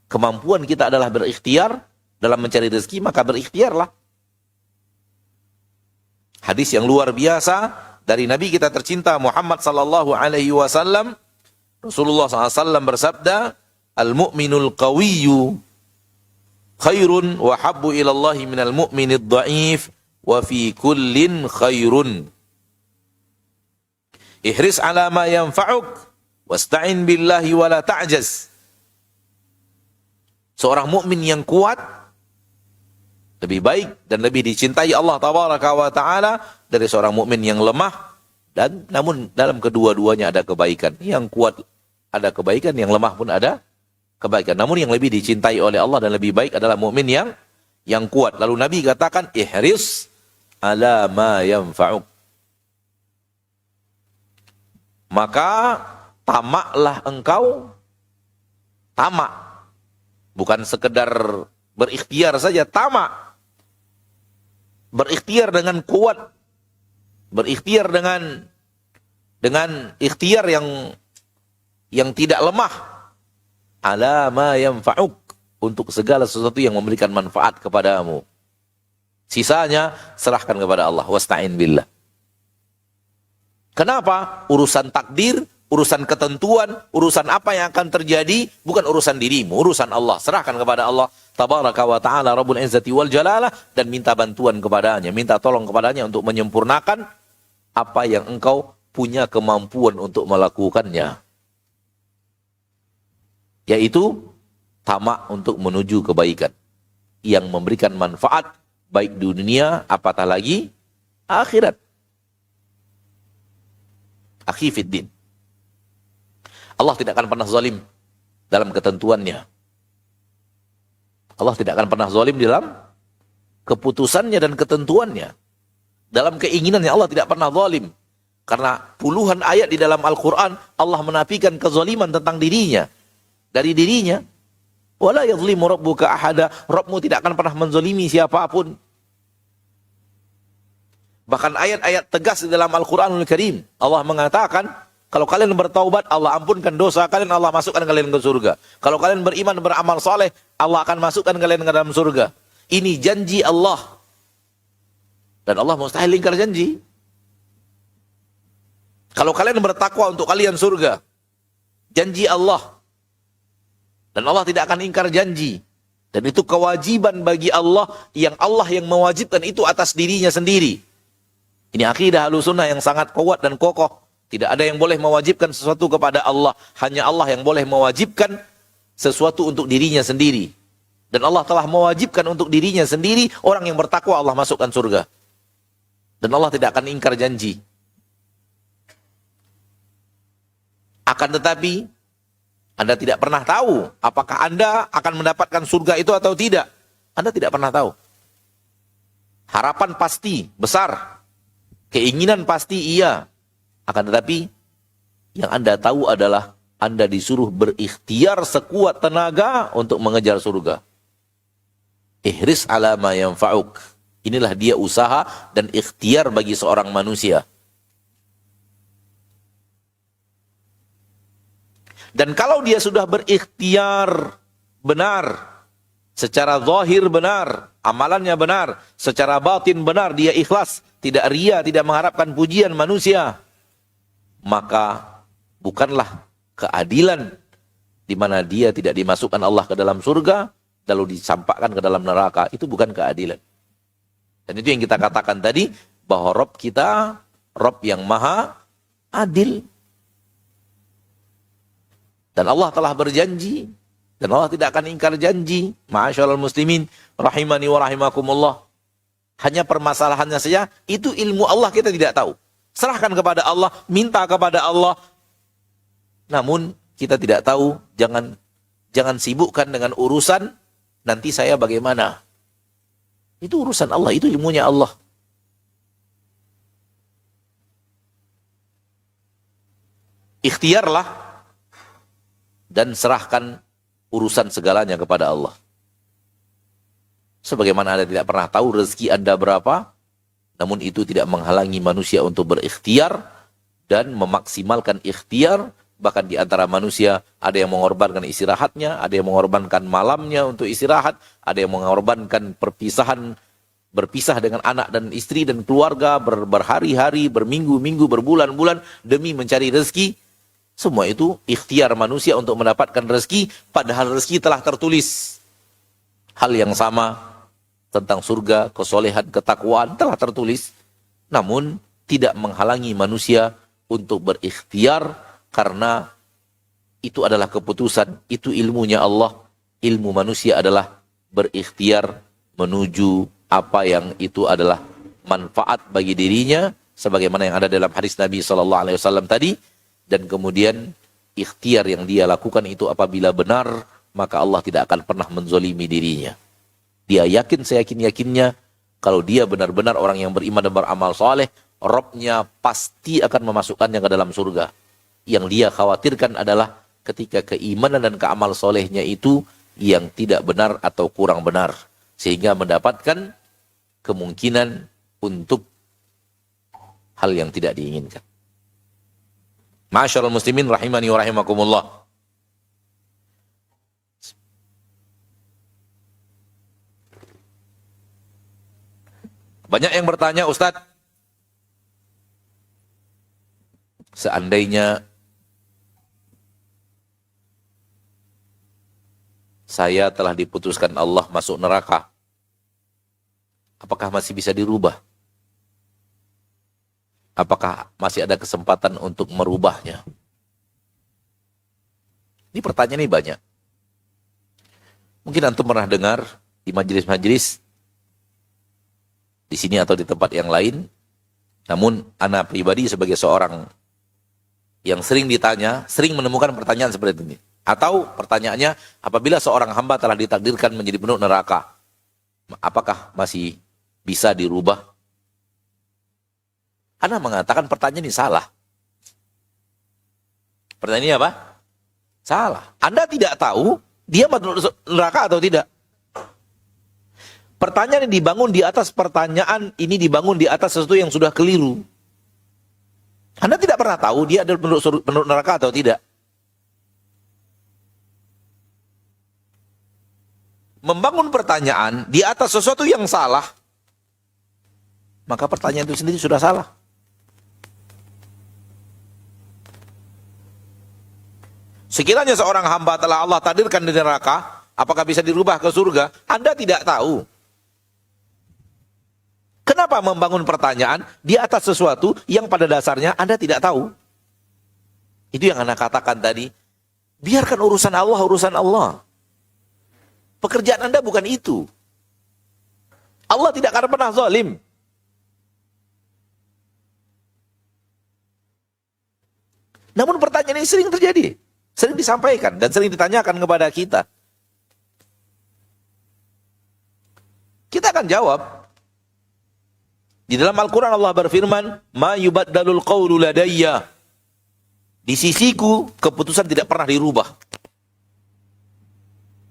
Kemampuan kita adalah berikhtiar dalam mencari rezeki, maka berikhtiarlah. Hadis yang luar biasa dari Nabi kita tercinta Muhammad sallallahu alaihi wasallam. Rasulullah SAW bersabda, "Al-mu'minul qawiyyu khairun wa habbu ila Allah minal mu'minid dha'if wa fi kullin khairun. Ihris ala ma yanfa'uk wasta'in billahi wa la ta'jaz." Seorang mukmin yang kuat lebih baik dan lebih dicintai Allah Tabaraka wa Ta'ala dari seorang mukmin yang lemah, dan namun dalam kedua-duanya ada kebaikan. Yang kuat ada kebaikan, yang lemah pun ada kebaikan. Namun yang lebih dicintai oleh Allah dan lebih baik adalah mukmin yang kuat. Lalu Nabi katakan, ihris ala ma yanfa'uk. Maka tamaklah engkau, tamak. Bukan sekedar berikhtiar saja, tamak. Berikhtiar dengan kuat, berikhtiar dengan ikhtiar yang tidak lemah, ala ma yanfa'uk, untuk segala sesuatu yang memberikan manfaat kepadamu. Sisanya serahkan kepada Allah, wasta'in billah. Kenapa? Urusan takdir, urusan ketentuan, urusan apa yang akan terjadi bukan urusan dirimu, urusan Allah. Serahkan kepada Allah Tabaraka wa Ta'ala Rabbul Izzati wal Jalalah, dan minta bantuan kepadanya, minta tolong kepadanya untuk menyempurnakan apa yang engkau punya kemampuan untuk melakukannya. Yaitu tamak untuk menuju kebaikan yang memberikan manfaat baik di dunia, apatah lagi akhirat. Akhi fiddin, Allah tidak akan pernah zalim dalam ketentuannya. Allah tidak akan pernah zalim dalam keputusannya dan ketentuannya. Dalam keinginannya Allah tidak pernah zalim. Karena puluhan ayat di dalam Al-Quran Allah menafikan kezaliman tentang dirinya. Dari dirinya. Wala yadhlimu rabbuka ahada. Rabbmu tidak akan pernah menzalimi siapapun. Bahkan ayat-ayat tegas di dalam Al-Quranul Karim. Allah mengatakan, kalau kalian bertaubat, Allah ampunkan dosa kalian, Allah masukkan kalian ke surga. Kalau kalian beriman, beramal soleh, Allah akan masukkan kalian ke dalam surga. Ini janji Allah. Dan Allah mustahil ingkar janji. Kalau kalian bertakwa, untuk kalian surga. Janji Allah. Dan Allah tidak akan ingkar janji. Dan itu kewajiban bagi Allah yang mewajibkan itu atas dirinya sendiri. Ini akidah Ahlussunnah yang sangat kuat dan kokoh. Tidak ada yang boleh mewajibkan sesuatu kepada Allah. Hanya Allah yang boleh mewajibkan sesuatu untuk dirinya sendiri. Dan Allah telah mewajibkan untuk dirinya sendiri, orang yang bertakwa Allah masukkan surga. Dan Allah tidak akan ingkar janji. Akan tetapi, Anda tidak pernah tahu apakah Anda akan mendapatkan surga itu atau tidak. Anda tidak pernah tahu. Harapan pasti besar. Keinginan pasti iya. Akan tetapi, yang Anda tahu adalah Anda disuruh berikhtiar sekuat tenaga untuk mengejar surga. Ihris ala ma yanfa'uk. Inilah dia usaha dan ikhtiar bagi seorang manusia. Dan kalau dia sudah berikhtiar benar, secara zahir benar, amalannya benar, secara batin benar, dia ikhlas, tidak ria, tidak mengharapkan pujian manusia, maka bukanlah keadilan di mana dia tidak dimasukkan Allah ke dalam surga lalu dicampakkan ke dalam neraka. Itu bukan keadilan. Dan itu yang kita katakan tadi, bahwa Rabb kita Rabb yang maha adil. Dan Allah telah berjanji, dan Allah tidak akan ingkar janji. Ma'asyiral muslimin rahimani wa rahimakumullah. Hanya permasalahannya saja, itu ilmu Allah kita tidak tahu. Serahkan kepada Allah, minta kepada Allah. Namun kita tidak tahu, jangan sibukkan dengan urusan nanti saya bagaimana. Itu urusan Allah, itu ilmunya Allah. Ikhtiarlah dan serahkan urusan segalanya kepada Allah. Sebagaimana Anda tidak pernah tahu rezeki Anda berapa, namun itu tidak menghalangi manusia untuk berikhtiar dan memaksimalkan ikhtiar. Bahkan di antara manusia ada yang mengorbankan istirahatnya, ada yang mengorbankan malamnya untuk istirahat, ada yang mengorbankan berpisah dengan anak dan istri dan keluarga berhari-hari, berminggu-minggu, berbulan-bulan demi mencari rezeki. Semua itu ikhtiar manusia untuk mendapatkan rezeki, padahal rezeki telah tertulis. Hal yang sama tentang surga, kesolehan, ketakwaan telah tertulis. Namun tidak menghalangi manusia untuk berikhtiar, karena itu adalah keputusan, itu ilmunya Allah. Ilmu manusia adalah berikhtiar menuju apa yang itu adalah manfaat bagi dirinya, sebagaimana yang ada dalam hadis Nabi SAW tadi. Dan kemudian ikhtiar yang dia lakukan itu apabila benar, maka Allah tidak akan pernah menzolimi dirinya. Dia yakin seyakin-yakinnya, kalau dia benar-benar orang yang beriman dan beramal soleh, Robnya pasti akan memasukkannya ke dalam surga. Yang dia khawatirkan adalah ketika keimanan dan keamal solehnya itu yang tidak benar atau kurang benar, sehingga mendapatkan kemungkinan untuk hal yang tidak diinginkan. Ma'asyiral muslimin rahimani wa rahimakumullah. Banyak yang bertanya, Ustadz, seandainya saya telah diputuskan Allah masuk neraka, apakah masih bisa dirubah? Apakah masih ada kesempatan untuk merubahnya? Ini pertanyaan ini banyak. Mungkin antum pernah dengar di majelis-majelis di sini atau di tempat yang lain. Namun ana pribadi sebagai seorang yang sering ditanya, sering menemukan pertanyaan seperti ini. Atau pertanyaannya, apabila seorang hamba telah ditakdirkan menjadi penduduk neraka, apakah masih bisa dirubah? Ana mengatakan pertanyaan ini salah. Pertanyaan ini apa? Salah. Anda tidak tahu dia masuk neraka atau tidak. Pertanyaan ini dibangun di atas pertanyaan, ini dibangun di atas sesuatu yang sudah keliru. Anda tidak pernah tahu dia adalah penduduk neraka atau tidak. Membangun pertanyaan di atas sesuatu yang salah, maka pertanyaan itu sendiri sudah salah. Sekiranya seorang hamba telah Allah takdirkan di neraka, apakah bisa dirubah ke surga? Anda tidak tahu. Kenapa membangun pertanyaan di atas sesuatu yang pada dasarnya Anda tidak tahu? Itu yang Anda katakan tadi. Biarkan urusan Allah, urusan Allah. Pekerjaan Anda bukan itu. Allah tidak akan pernah zalim. Namun pertanyaan ini sering terjadi. Sering disampaikan dan sering ditanyakan kepada kita. Kita akan jawab. Di dalam Al-Quran Allah berfirman, "Ma yubaddalul qawlu ladayya." Di sisiku, keputusan tidak pernah dirubah.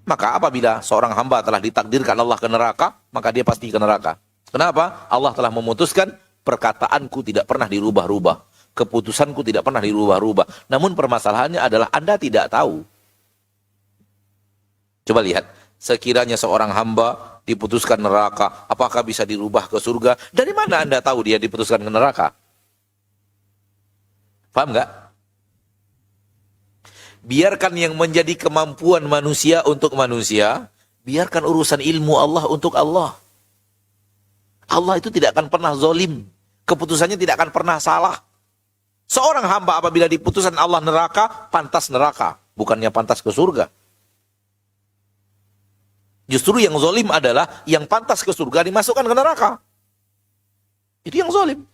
Maka apabila seorang hamba telah ditakdirkan Allah ke neraka, maka dia pasti ke neraka. Kenapa? Allah telah memutuskan perkataanku tidak pernah dirubah-rubah. Keputusanku tidak pernah dirubah-rubah. Namun permasalahannya adalah Anda tidak tahu. Coba lihat, sekiranya seorang hamba diputuskan neraka, apakah bisa dirubah ke surga? Dari mana Anda tahu dia diputuskan ke neraka? Paham nggak? Biarkan yang menjadi kemampuan manusia untuk manusia, biarkan urusan ilmu Allah untuk Allah. Allah itu tidak akan pernah zalim. Keputusannya tidak akan pernah salah. Seorang hamba apabila diputuskan Allah neraka, pantas neraka. Bukannya pantas ke surga. Justru yang zalim adalah yang pantas ke surga dimasukkan ke neraka. Itu yang zalim.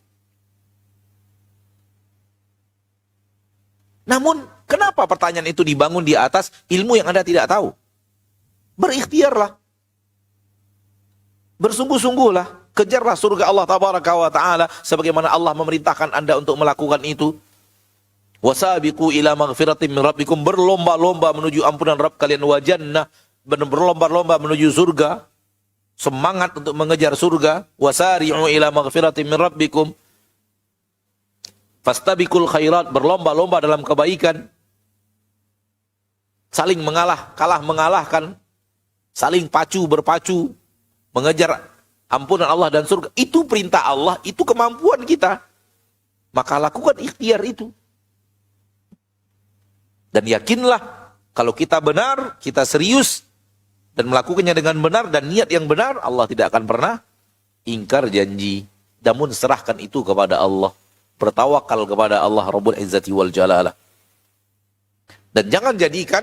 Namun, kenapa pertanyaan itu dibangun di atas ilmu yang Anda tidak tahu? Berikhtiarlah. Bersungguh-sungguhlah, kejarlah surga Allah tabaraka wa taala sebagaimana Allah memerintahkan Anda untuk melakukan itu. Wasabiqu ila maghfiratin min rabbikum, berlomba-lomba menuju ampunan Rabb kalian, wa jannah, berlomba-lomba menuju surga, semangat untuk mengejar surga. Wasari'u ila maghfiratin min rabbikum, fastabiqul khairat, berlomba-lomba dalam kebaikan. Saling kalah mengalahkan, saling berpacu mengejar ampunan Allah dan surga. Itu perintah Allah, itu kemampuan kita. Maka lakukan ikhtiar itu. Dan yakinlah, kalau kita benar, kita serius, dan melakukannya dengan benar, dan niat yang benar, Allah tidak akan pernah ingkar janji. Namun serahkan itu kepada Allah. Bertawakal kepada Allah Rabbul Izzati wal Jalalah. Dan jangan jadikan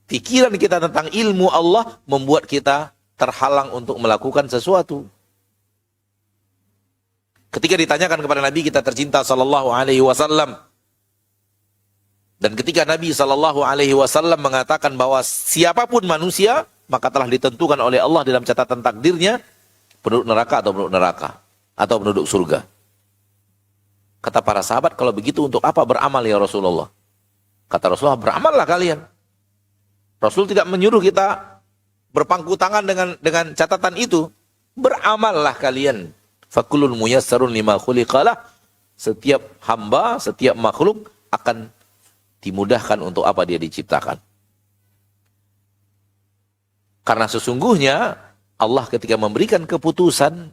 pikiran kita tentang ilmu Allah membuat kita terhalang untuk melakukan sesuatu. Ketika ditanyakan kepada Nabi kita tercinta sallallahu alaihi wasallam, dan ketika Nabi sallallahu alaihi wasallam mengatakan bahwa siapapun manusia maka telah ditentukan oleh Allah dalam catatan takdirnya penduduk neraka atau penduduk surga. Kata para sahabat, kalau begitu untuk apa beramal ya Rasulullah? Kata Rasulullah, beramallah kalian. Rasul tidak menyuruh kita berpangku tangan dengan catatan itu. Beramallah kalian. Fakulun muyassarun lima khuliqalah. Setiap hamba, setiap makhluk akan dimudahkan untuk apa dia diciptakan. Karena sesungguhnya Allah ketika memberikan keputusan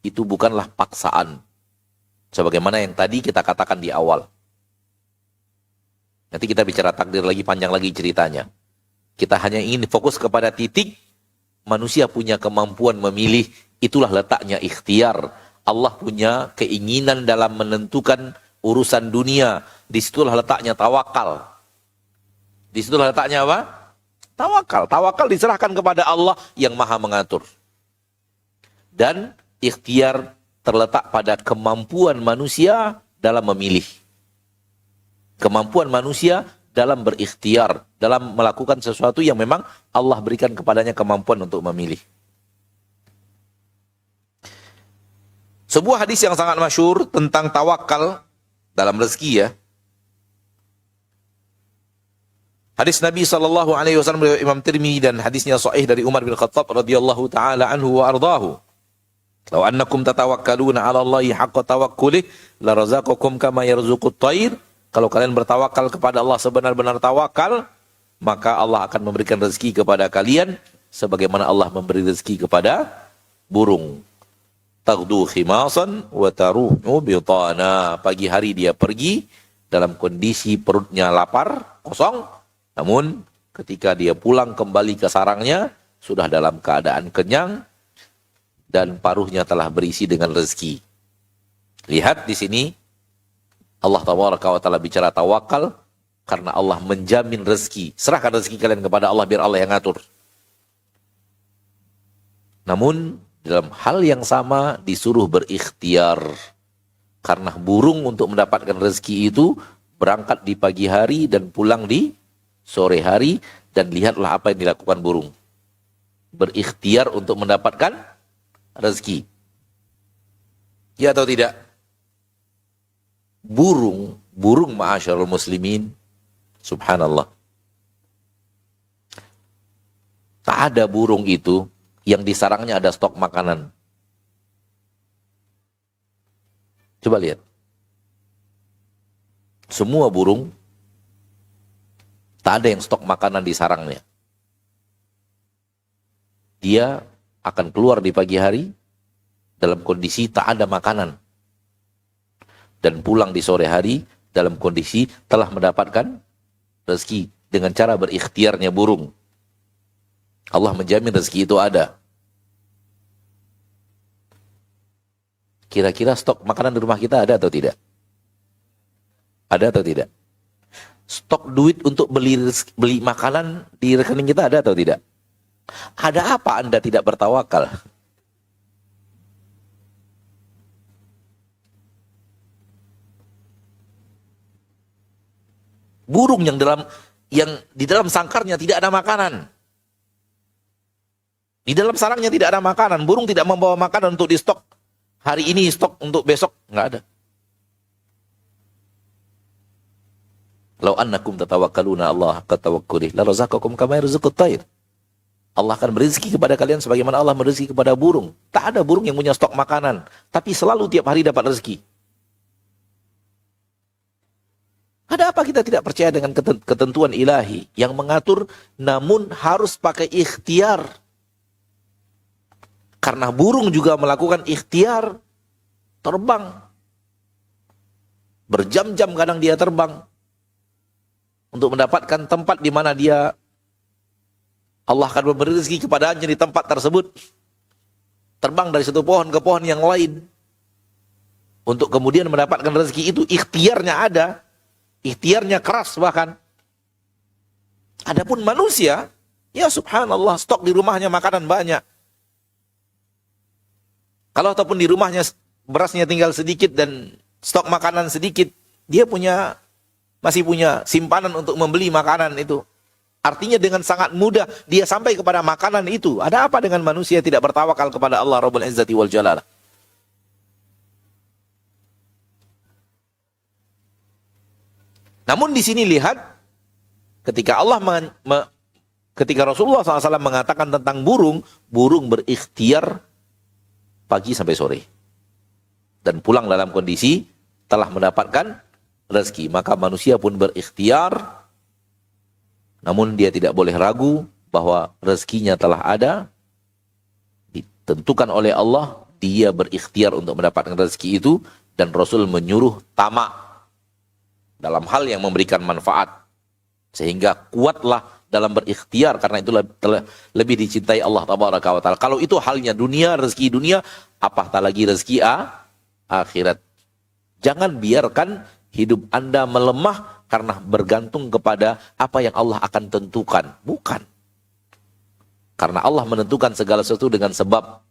itu bukanlah paksaan. Sebagaimana yang tadi kita katakan di awal. Nanti kita bicara takdir lagi, panjang lagi ceritanya. Kita hanya ingin fokus kepada titik manusia punya kemampuan memilih. Itulah letaknya ikhtiar. Allah punya keinginan dalam menentukan urusan dunia. Disitulah letaknya tawakal. Disitulah letaknya apa? Tawakal. Tawakal diserahkan kepada Allah yang maha mengatur. Dan ikhtiar terletak pada kemampuan manusia dalam memilih. Kemampuan manusia dalam berikhtiar, dalam melakukan sesuatu yang memang Allah berikan kepadanya kemampuan untuk memilih. Sebuah hadis yang sangat masyhur tentang tawakal dalam rezeki ya. Hadis Nabi SAW dari Imam Tirmidzi dan hadisnya sahih dari Umar bin Khattab radhiyallahu taala anhu wa ardhahu. Law annakum tatawakkaluna 'ala Allahi haqqa tawakkuli la razaqakum kama yarzuqut thair. Kalau kalian bertawakal kepada Allah sebenar-benar tawakal, maka Allah akan memberikan rezeki kepada kalian sebagaimana Allah memberi rezeki kepada burung. Taghdu khimasan wa taruhu bitana. Pagi hari dia pergi dalam kondisi perutnya lapar, kosong. Namun ketika dia pulang kembali ke sarangnya, sudah dalam keadaan kenyang dan paruhnya telah berisi dengan rezeki. Lihat di sini Allah tabaraka wa taala bicara tawakal karena Allah menjamin rezeki. Serahkan rezeki kalian kepada Allah biar Allah yang ngatur. Namun dalam hal yang sama disuruh berikhtiar. Karena burung untuk mendapatkan rezeki itu berangkat di pagi hari dan pulang di sore hari, dan lihatlah apa yang dilakukan burung. Berikhtiar untuk mendapatkan rezeki. Ya atau tidak? Burung ma'asyarul muslimin, subhanallah. Tak ada burung itu yang di sarangnya ada stok makanan. Coba lihat. Semua burung tak ada yang stok makanan di sarangnya. Dia akan keluar di pagi hari dalam kondisi tak ada makanan. Dan pulang di sore hari dalam kondisi telah mendapatkan rezeki dengan cara berikhtiarnya burung. Allah menjamin rezeki itu ada. Kira-kira stok makanan di rumah kita ada atau tidak? Ada atau tidak? Stok duit untuk beli makanan di rekening kita ada atau tidak? Ada apa Anda tidak bertawakal? Burung yang di dalam sangkarnya tidak ada makanan. Di dalam sarangnya tidak ada makanan. Burung tidak membawa makanan untuk di stok. Hari ini stok untuk besok. Nggak ada. Lau annakum tatawakkaluna Allah haqqa tawakkulih la razaqakum kama yarzuqut tayr. Allah akan berizki kepada kalian sebagaimana Allah berizki kepada burung. Tak ada burung yang punya stok makanan, tapi selalu tiap hari dapat rezeki. Ada apa kita tidak percaya dengan ketentuan ilahi yang mengatur, namun harus pakai ikhtiar? Karena burung juga melakukan ikhtiar terbang. Berjam-jam kadang dia terbang untuk mendapatkan tempat di mana dia Allah akan memberi rezeki kepadanya di tempat tersebut. Terbang dari satu pohon ke pohon yang lain. Untuk kemudian mendapatkan rezeki itu, ikhtiarnya ada. Ikhtiarnya keras bahkan. Adapun manusia, ya subhanallah, stok di rumahnya makanan banyak. Kalau ataupun di rumahnya berasnya tinggal sedikit dan stok makanan sedikit, dia masih punya simpanan untuk membeli makanan itu. Artinya dengan sangat mudah dia sampai kepada makanan itu. Ada apa dengan manusia tidak bertawakal kepada Allah Rabbul Izzati wal Jalalah? Namun di sini lihat, ketika ketika Rasulullah SAW mengatakan tentang burung, burung berikhtiar pagi sampai sore. Dan pulang dalam kondisi telah mendapatkan rezeki. Maka manusia pun berikhtiar, namun dia tidak boleh ragu bahwa rezekinya telah ada, ditentukan oleh Allah, dia berikhtiar untuk mendapatkan rezeki itu, dan Rasul menyuruh tamak dalam hal yang memberikan manfaat. Sehingga kuatlah dalam berikhtiar, karena itu lebih dicintai Allah Tabaraka wa Ta'ala. Kalau itu halnya dunia, rezeki dunia, apatah lagi rezeki akhirat. Jangan biarkan hidup Anda melemah karena bergantung kepada apa yang Allah akan tentukan. Bukan. Karena Allah menentukan segala sesuatu dengan sebab.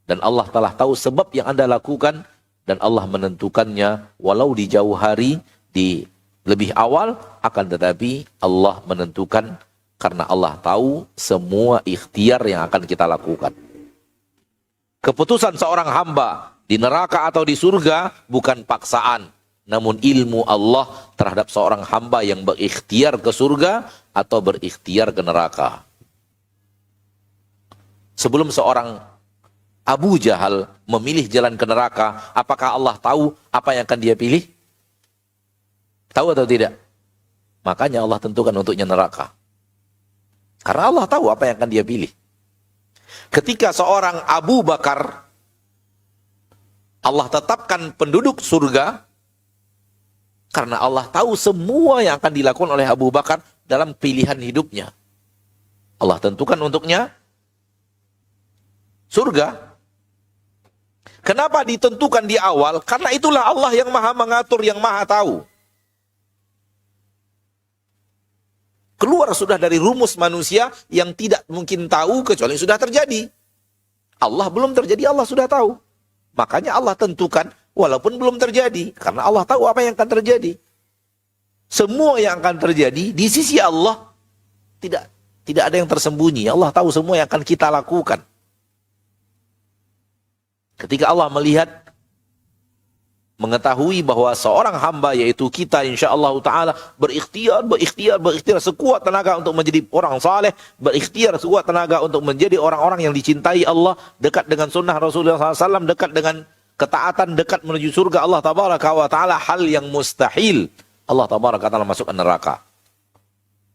Dan Allah telah tahu sebab yang Anda lakukan, dan Allah menentukannya walau di jauh hari, di lebih awal, akan tetapi Allah menentukan karena Allah tahu semua ikhtiar yang akan kita lakukan. Keputusan seorang hamba di neraka atau di surga bukan paksaan, namun ilmu Allah terhadap seorang hamba yang berikhtiar ke surga atau berikhtiar ke neraka. Sebelum seorang Abu Jahal memilih jalan ke neraka, apakah Allah tahu apa yang akan dia pilih? Tahu atau tidak? Makanya Allah tentukan untuknya neraka. Karena Allah tahu apa yang akan dia pilih. Ketika seorang Abu Bakar, Allah tetapkan penduduk surga, karena Allah tahu semua yang akan dilakukan oleh Abu Bakar dalam pilihan hidupnya. Allah tentukan untuknya surga. Kenapa ditentukan di awal? Karena itulah Allah yang maha mengatur, yang maha tahu. Keluar sudah dari rumus manusia yang tidak mungkin tahu kecuali sudah terjadi. Allah belum terjadi, Allah sudah tahu. Makanya Allah tentukan walaupun belum terjadi. Karena Allah tahu apa yang akan terjadi. Semua yang akan terjadi di sisi Allah tidak ada yang tersembunyi. Allah tahu semua yang akan kita lakukan. Ketika Allah melihat, mengetahui bahwa seorang hamba yaitu kita insyaallah ta'ala berikhtiar sekuat tenaga untuk menjadi orang saleh, berikhtiar sekuat tenaga untuk menjadi orang-orang yang dicintai Allah, dekat dengan sunnah Rasulullah SAW, dekat dengan ketaatan, dekat menuju surga Allah Tabaraka wa Ta'ala, hal yang mustahil Allah Tabaraka wa Ta'ala masukkan neraka.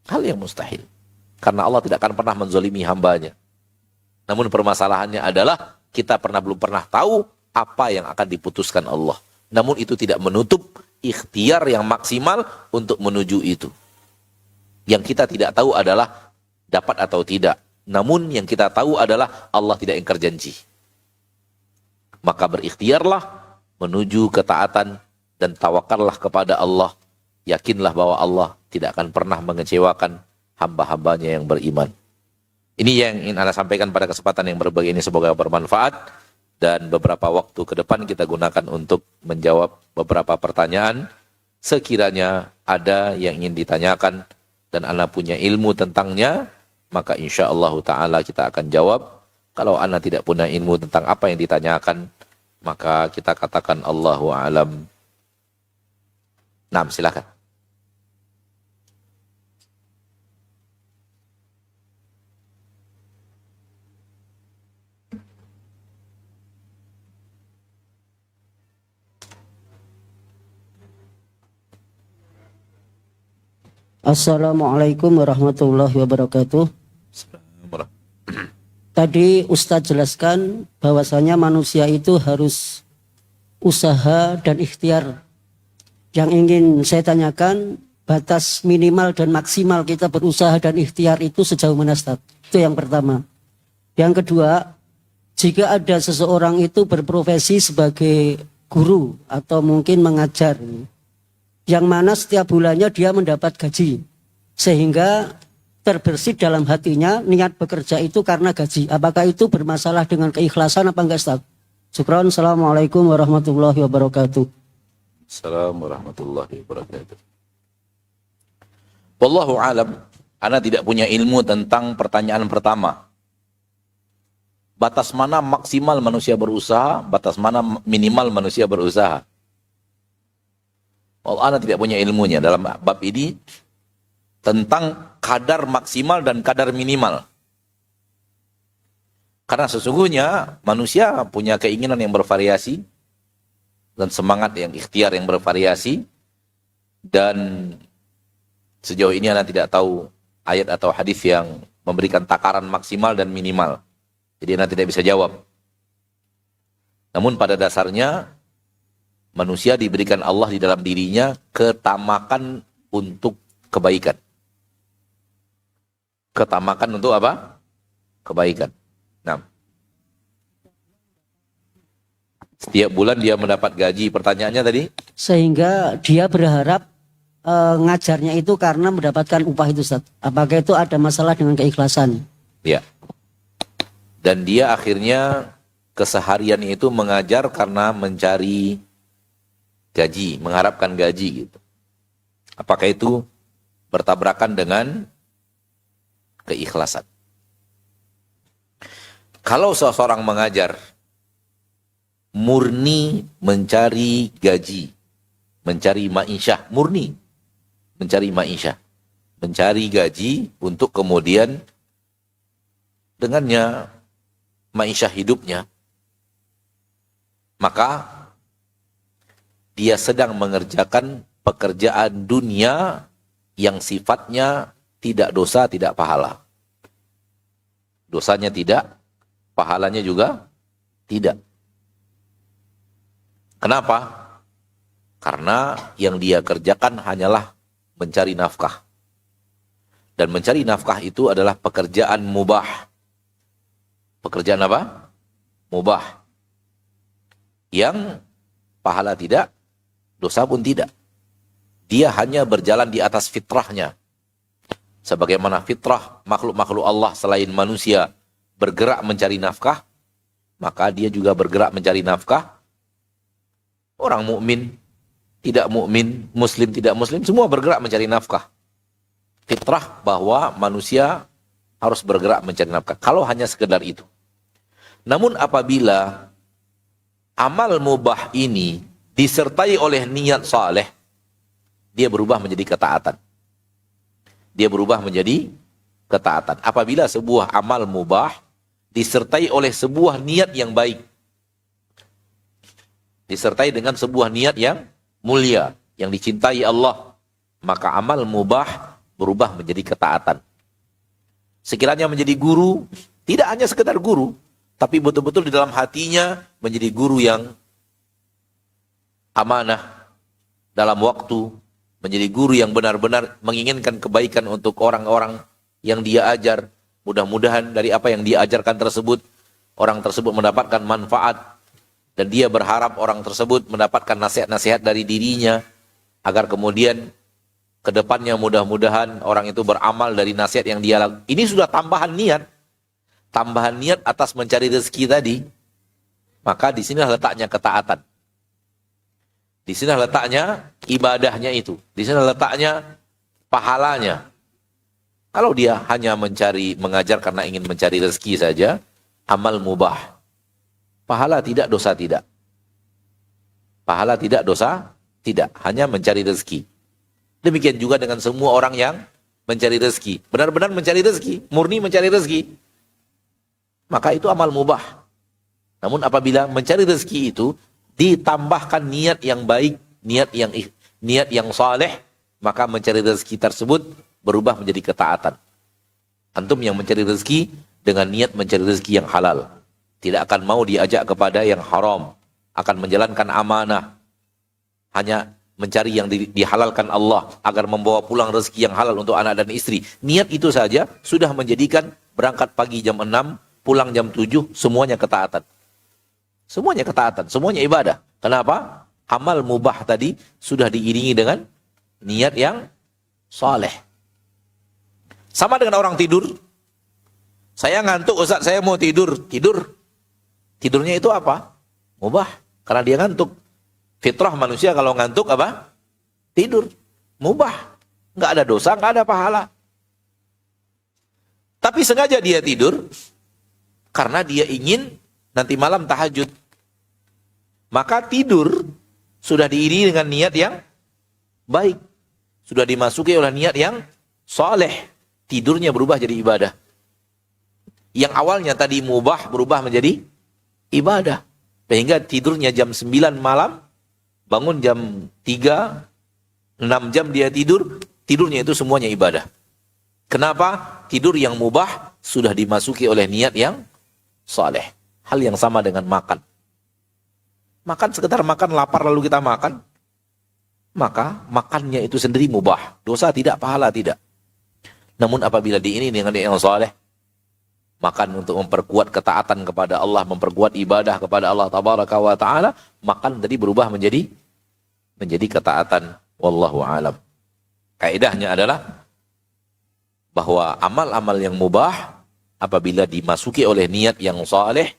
Hal yang mustahil. Karena Allah tidak akan pernah menzalimi hambanya. Namun permasalahannya adalah kita belum pernah tahu apa yang akan diputuskan Allah. Namun itu tidak menutup ikhtiar yang maksimal untuk menuju itu. Yang kita tidak tahu adalah dapat atau tidak. Namun yang kita tahu adalah Allah tidak ingkar janji. Maka berikhtiarlah menuju ketaatan dan tawakallah kepada Allah. Yakinlah bahwa Allah tidak akan pernah mengecewakan hamba-hambanya yang beriman. Ini yang ingin Anda sampaikan pada kesempatan yang berbahagia ini, semoga bermanfaat. Dan beberapa waktu ke depan kita gunakan untuk menjawab beberapa pertanyaan. Sekiranya ada yang ingin ditanyakan dan Anda punya ilmu tentangnya, maka insya Allah ta'ala kita akan jawab. Kalau ana tidak punya ilmu tentang apa yang ditanyakan, maka kita katakan Allahu a'lam. Nah, silakan. Assalamualaikum warahmatullahi wabarakatuh. Tadi Ustadz jelaskan bahwasanya manusia itu harus usaha dan ikhtiar. Yang ingin saya tanyakan, batas minimal dan maksimal kita berusaha dan ikhtiar itu sejauh mana, Ustadz? Itu yang pertama. Yang kedua, jika ada seseorang itu berprofesi sebagai guru atau mungkin mengajar, yang mana setiap bulannya dia mendapat gaji, sehingga terbersih dalam hatinya niat bekerja itu karena gaji. Apakah itu bermasalah dengan keikhlasan apa enggak, Ustaz? Syukran. Assalamualaikum warahmatullahi wabarakatuh. Assalamualaikum warahmatullahi wabarakatuh. Wallahu alam, ana tidak punya ilmu tentang pertanyaan pertama. Batas mana maksimal manusia berusaha, batas mana minimal manusia berusaha. Ana tidak punya ilmunya dalam bab ini tentang kadar maksimal dan kadar minimal. Karena sesungguhnya manusia punya keinginan yang bervariasi dan semangat yang ikhtiar yang bervariasi, dan sejauh ini ana tidak tahu ayat atau hadis yang memberikan takaran maksimal dan minimal. Jadi ana tidak bisa jawab. Namun pada dasarnya manusia diberikan Allah di dalam dirinya ketamakan untuk kebaikan. Ketamakan untuk apa? Kebaikan. Nah, setiap bulan dia mendapat gaji. Pertanyaannya tadi? Sehingga dia berharap ngajarnya itu karena mendapatkan upah itu, Ustaz. Apakah itu ada masalah dengan keikhlasan? Ya. Dan dia akhirnya keseharian itu mengajar karena mencari gaji, mengharapkan gaji gitu. Apakah itu bertabrakan dengan keikhlasan? Kalau seseorang mengajar murni mencari gaji, mencari ma'isyah, murni mencari ma'isyah, mencari gaji untuk kemudian dengannya ma'isyah hidupnya, maka dia sedang mengerjakan pekerjaan dunia yang sifatnya tidak dosa, tidak pahala. Dosanya tidak, pahalanya juga tidak. Kenapa? Karena yang dia kerjakan hanyalah mencari nafkah. Dan mencari nafkah itu adalah pekerjaan mubah. Pekerjaan apa? Mubah. Yang pahala tidak, dosa pun tidak. Dia hanya berjalan di atas fitrahnya. Sebagaimana fitrah makhluk-makhluk Allah selain manusia bergerak mencari nafkah, maka dia juga bergerak mencari nafkah. Orang mukmin, tidak mukmin, muslim, tidak muslim, semua bergerak mencari nafkah. Fitrah bahwa manusia harus bergerak mencari nafkah. Kalau hanya sekedar itu. Namun apabila amal mubah ini disertai oleh niat saleh, dia berubah menjadi ketaatan. Dia berubah menjadi ketaatan. Apabila sebuah amal mubah disertai oleh sebuah niat yang baik, disertai dengan sebuah niat yang mulia, yang dicintai Allah, maka amal mubah berubah menjadi ketaatan. Sekiranya menjadi guru, tidak hanya sekedar guru, tapi betul-betul di dalam hatinya menjadi guru yang amanah dalam waktu, menjadi guru yang benar-benar menginginkan kebaikan untuk orang-orang yang dia ajar. Mudah-mudahan dari apa yang dia ajarkan tersebut, orang tersebut mendapatkan manfaat, dan dia berharap orang tersebut mendapatkan nasihat-nasihat dari dirinya, agar kemudian ke depannya mudah-mudahan orang itu beramal dari nasihat yang dia lakukan. Ini sudah tambahan niat atas mencari rezeki tadi. Maka di sini letaknya ketaatan. Di sini letaknya ibadahnya itu. Di sini letaknya pahalanya. Kalau dia hanya mengajar karena ingin mencari rezeki saja, amal mubah. Pahala tidak, dosa tidak. Pahala tidak, dosa tidak. Hanya mencari rezeki. Demikian juga dengan semua orang yang mencari rezeki. Benar-benar mencari rezeki. Murni mencari rezeki. Maka itu amal mubah. Namun apabila mencari rezeki itu ditambahkan niat yang baik, niat yang saleh, maka mencari rezeki tersebut berubah menjadi ketaatan. Antum yang mencari rezeki dengan niat mencari rezeki yang halal. Tidak akan mau diajak kepada yang haram. Akan menjalankan amanah. Hanya mencari yang dihalalkan Allah agar membawa pulang rezeki yang halal untuk anak dan istri. Niat itu saja sudah menjadikan berangkat pagi jam 6, pulang jam 7, semuanya ketaatan. Semuanya ketaatan, semuanya ibadah. Kenapa? Amal mubah tadi sudah diiringi dengan niat yang saleh. Sama dengan orang tidur. Saya ngantuk Ustaz, saya mau tidur. Tidurnya itu apa? Mubah, karena dia ngantuk. Fitrah manusia kalau ngantuk apa? Tidur. Mubah. Nggak ada dosa, nggak ada pahala. Tapi sengaja dia tidur karena dia ingin nanti malam tahajud. Maka tidur sudah diiringi dengan niat yang baik. Sudah dimasuki oleh niat yang soleh. Tidurnya berubah jadi ibadah. Yang awalnya tadi mubah berubah menjadi ibadah. Sehingga tidurnya jam 9 malam, bangun jam 3, 6 jam dia tidur, tidurnya itu semuanya ibadah. Kenapa? Tidur yang mubah sudah dimasuki oleh niat yang soleh. Hal yang sama dengan makan. Makan sekedar makan, lapar lalu kita makan. Maka makannya itu sendiri mubah. Dosa tidak, pahala tidak. Namun apabila diiringi dengan niat yang soleh, makan untuk memperkuat ketaatan kepada Allah, memperkuat ibadah kepada Allah Tabaraka wa Ta'ala, makan tadi berubah menjadi ketaatan. Wallahu alam. Kaidahnya adalah bahwa amal-amal yang mubah apabila dimasuki oleh niat yang saleh,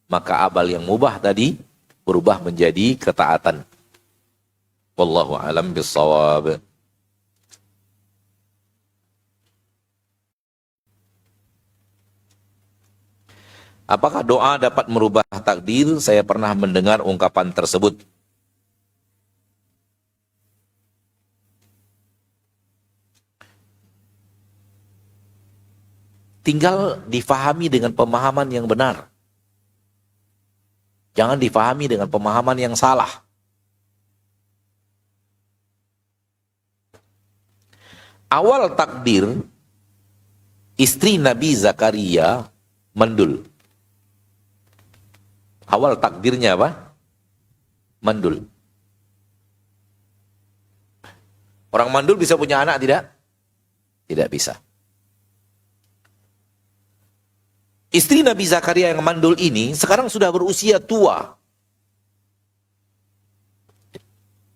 maka amal yang mubah tadi berubah menjadi ketaatan. Wallahu alam bissawab. Apakah doa dapat merubah takdir? Saya pernah mendengar ungkapan tersebut. Tinggal difahami dengan pemahaman yang benar. Jangan difahami dengan pemahaman yang salah. Awal takdir, istri Nabi Zakaria mandul. Awal takdirnya apa? Mandul. Orang mandul bisa punya anak tidak? Tidak bisa. Istri Nabi Zakaria yang mandul ini sekarang sudah berusia tua.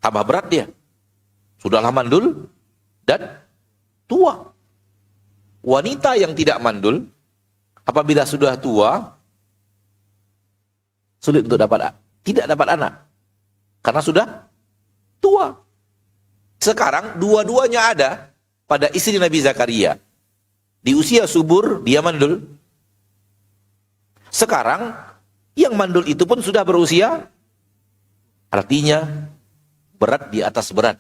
Tambah berat dia. Sudahlah mandul dan tua. Wanita yang tidak mandul, apabila sudah tua, sulit untuk tidak dapat anak. Karena sudah tua. Sekarang dua-duanya ada pada istri Nabi Zakaria. Di usia subur, dia mandul. Sekarang, yang mandul itu pun sudah berusia, artinya berat di atas berat.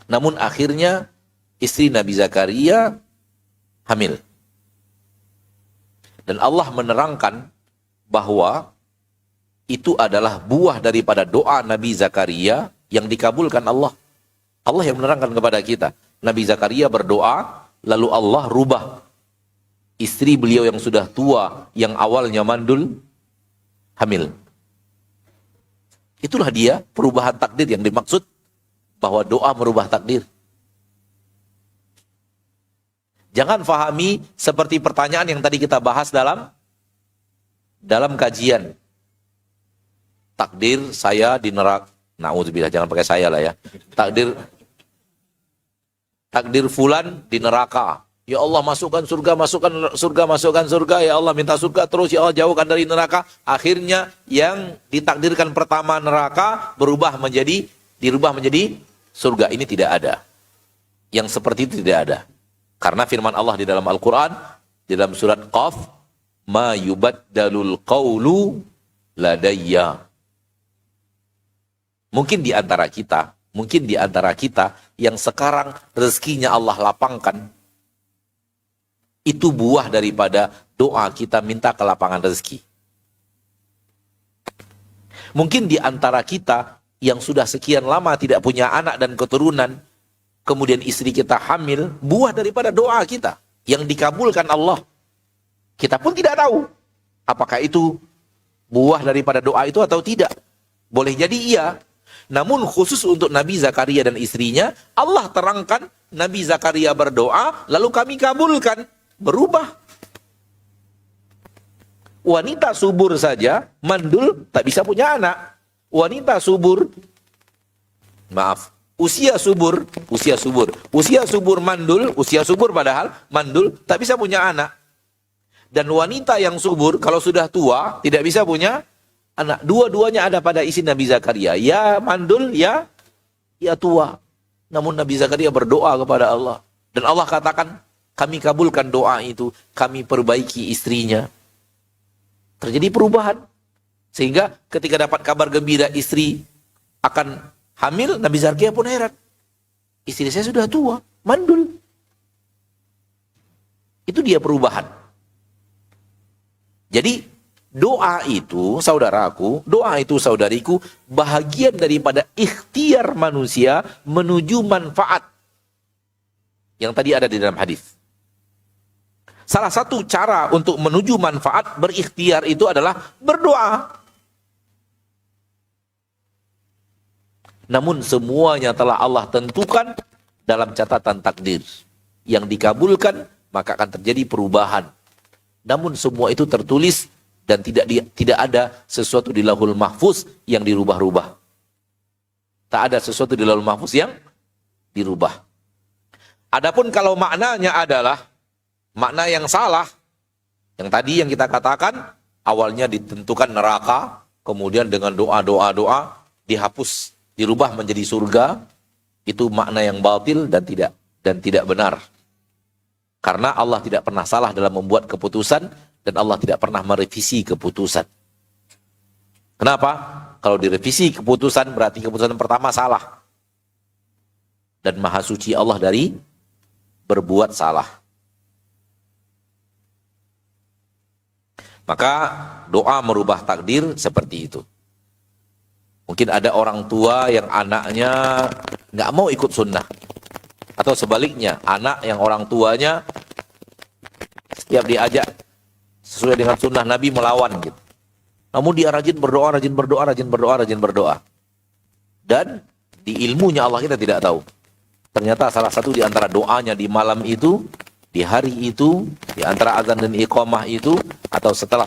Namun akhirnya, istri Nabi Zakaria hamil. Dan Allah menerangkan bahwa itu adalah buah daripada doa Nabi Zakaria yang dikabulkan Allah. Allah yang menerangkan kepada kita. Nabi Zakaria berdoa, lalu Allah rubah istri beliau yang sudah tua, yang awalnya mandul, hamil. Itulah dia perubahan takdir yang dimaksud, bahwa doa merubah takdir. Jangan fahami seperti pertanyaan yang tadi kita bahas dalam kajian. Takdir saya di neraka. Na'udzubillah, jangan pakai saya lah ya. Takdir fulan di neraka. Ya Allah, masukkan surga, masukkan surga. Ya Allah, minta surga terus. Ya Allah, jauhkan dari neraka. Akhirnya yang ditakdirkan pertama neraka dirubah menjadi surga. Ini tidak ada. Yang seperti itu tidak ada. Karena firman Allah di dalam Al-Quran, di dalam surat Qaf, ma yubaddalul qawlu ladayya. Mungkin di antara kita yang sekarang rezekinya Allah lapangkan, itu buah daripada doa kita minta kelapangan rezeki. Mungkin di antara kita yang sudah sekian lama tidak punya anak dan keturunan, kemudian istri kita hamil, buah daripada doa kita yang dikabulkan Allah. Kita pun tidak tahu apakah itu buah daripada doa itu atau tidak. Boleh jadi iya. Namun khusus untuk Nabi Zakaria dan istrinya, Allah terangkan Nabi Zakaria berdoa, lalu kami kabulkan. Berubah. Wanita subur saja, mandul, tak bisa punya anak. Wanita subur, usia subur, mandul, usia subur padahal, mandul, tak bisa punya anak. Dan wanita yang subur, kalau sudah tua, tidak bisa punya anak. Dua-duanya ada pada isi Nabi Zakaria. Ya mandul, ya tua. Namun Nabi Zakaria berdoa kepada Allah. Dan Allah katakan, kami kabulkan doa itu. Kami perbaiki istrinya. Terjadi perubahan. Sehingga ketika dapat kabar gembira istri akan hamil, Nabi Zakaria pun heran. Istri saya sudah tua, mandul. Itu dia perubahan. Jadi doa itu, saudaraku, doa itu saudariku, bahagian daripada ikhtiar manusia menuju manfaat. Yang tadi ada di dalam hadis. Salah satu cara untuk menuju manfaat berikhtiar itu adalah berdoa. Namun semuanya telah Allah tentukan dalam catatan takdir. Yang dikabulkan, maka akan terjadi perubahan. Namun semua itu tertulis dan tidak ada sesuatu di Lauhul Mahfuz yang dirubah-rubah. Tak ada sesuatu di Lauhul Mahfuz yang dirubah. Adapun kalau maknanya adalah makna yang salah, yang tadi yang kita katakan, awalnya ditentukan neraka, kemudian dengan doa-doa dihapus, dirubah menjadi surga, itu makna yang batil dan tidak benar. Karena Allah tidak pernah salah dalam membuat keputusan dan Allah tidak pernah merevisi keputusan. Kenapa? Kalau direvisi keputusan berarti keputusan pertama salah. Dan Maha Suci Allah dari berbuat salah. Maka doa merubah takdir seperti itu. Mungkin ada orang tua yang anaknya nggak mau ikut sunnah. Atau sebaliknya, anak yang orang tuanya setiap diajak sesuai dengan sunnah Nabi melawan gitu. Namun dia rajin berdoa. Dan di ilmunya Allah kita tidak tahu. Ternyata salah satu di antara doanya di malam itu, di hari itu, di antara azan dan iqamah itu, atau setelah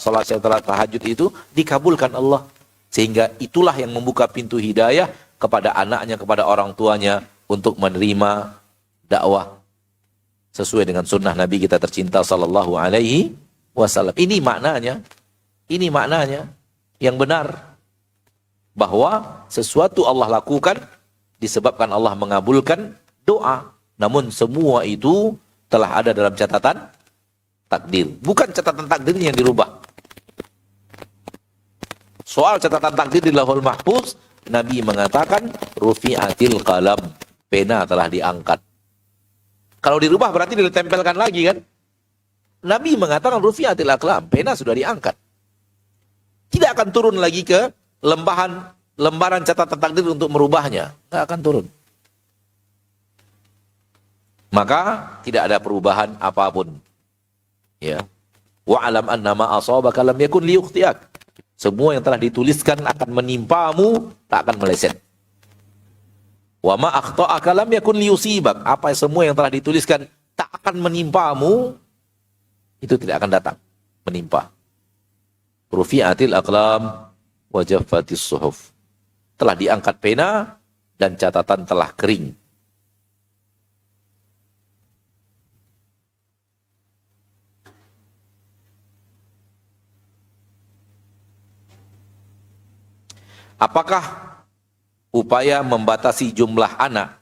tahajud itu, dikabulkan Allah. Sehingga itulah yang membuka pintu hidayah kepada anaknya, kepada orang tuanya, untuk menerima dakwah sesuai dengan sunnah Nabi kita tercinta sallallahu alaihi wasallam. Ini maknanya yang benar, bahwa sesuatu Allah lakukan disebabkan Allah mengabulkan doa. Namun semua itu telah ada dalam catatan takdir. Bukan catatan takdirnya yang dirubah. Soal catatan takdir di Lauhul Mahfuz, Nabi mengatakan rufi'atil qalam, pena telah diangkat. Kalau dirubah berarti ditempelkan lagi kan? Nabi mengatakan rufi'atil aqlam, pena sudah diangkat. Tidak akan turun lagi ke lembaran catatan takdir untuk merubahnya. Tidak akan turun. Maka tidak ada perubahan apapun. Ya. Wa'alam annama asabaka lam yakun liyukhtiak. Semua yang telah dituliskan akan menimpamu, tak akan meleset. Wa ma akhta'aka lam yakun liyusibak. Apa semua yang telah dituliskan tak akan menimpamu, itu tidak akan datang menimpa. Rufi'atil aqlam wa jaffatis suhuf. Telah diangkat pena dan catatan telah kering. Apakah upaya membatasi jumlah anak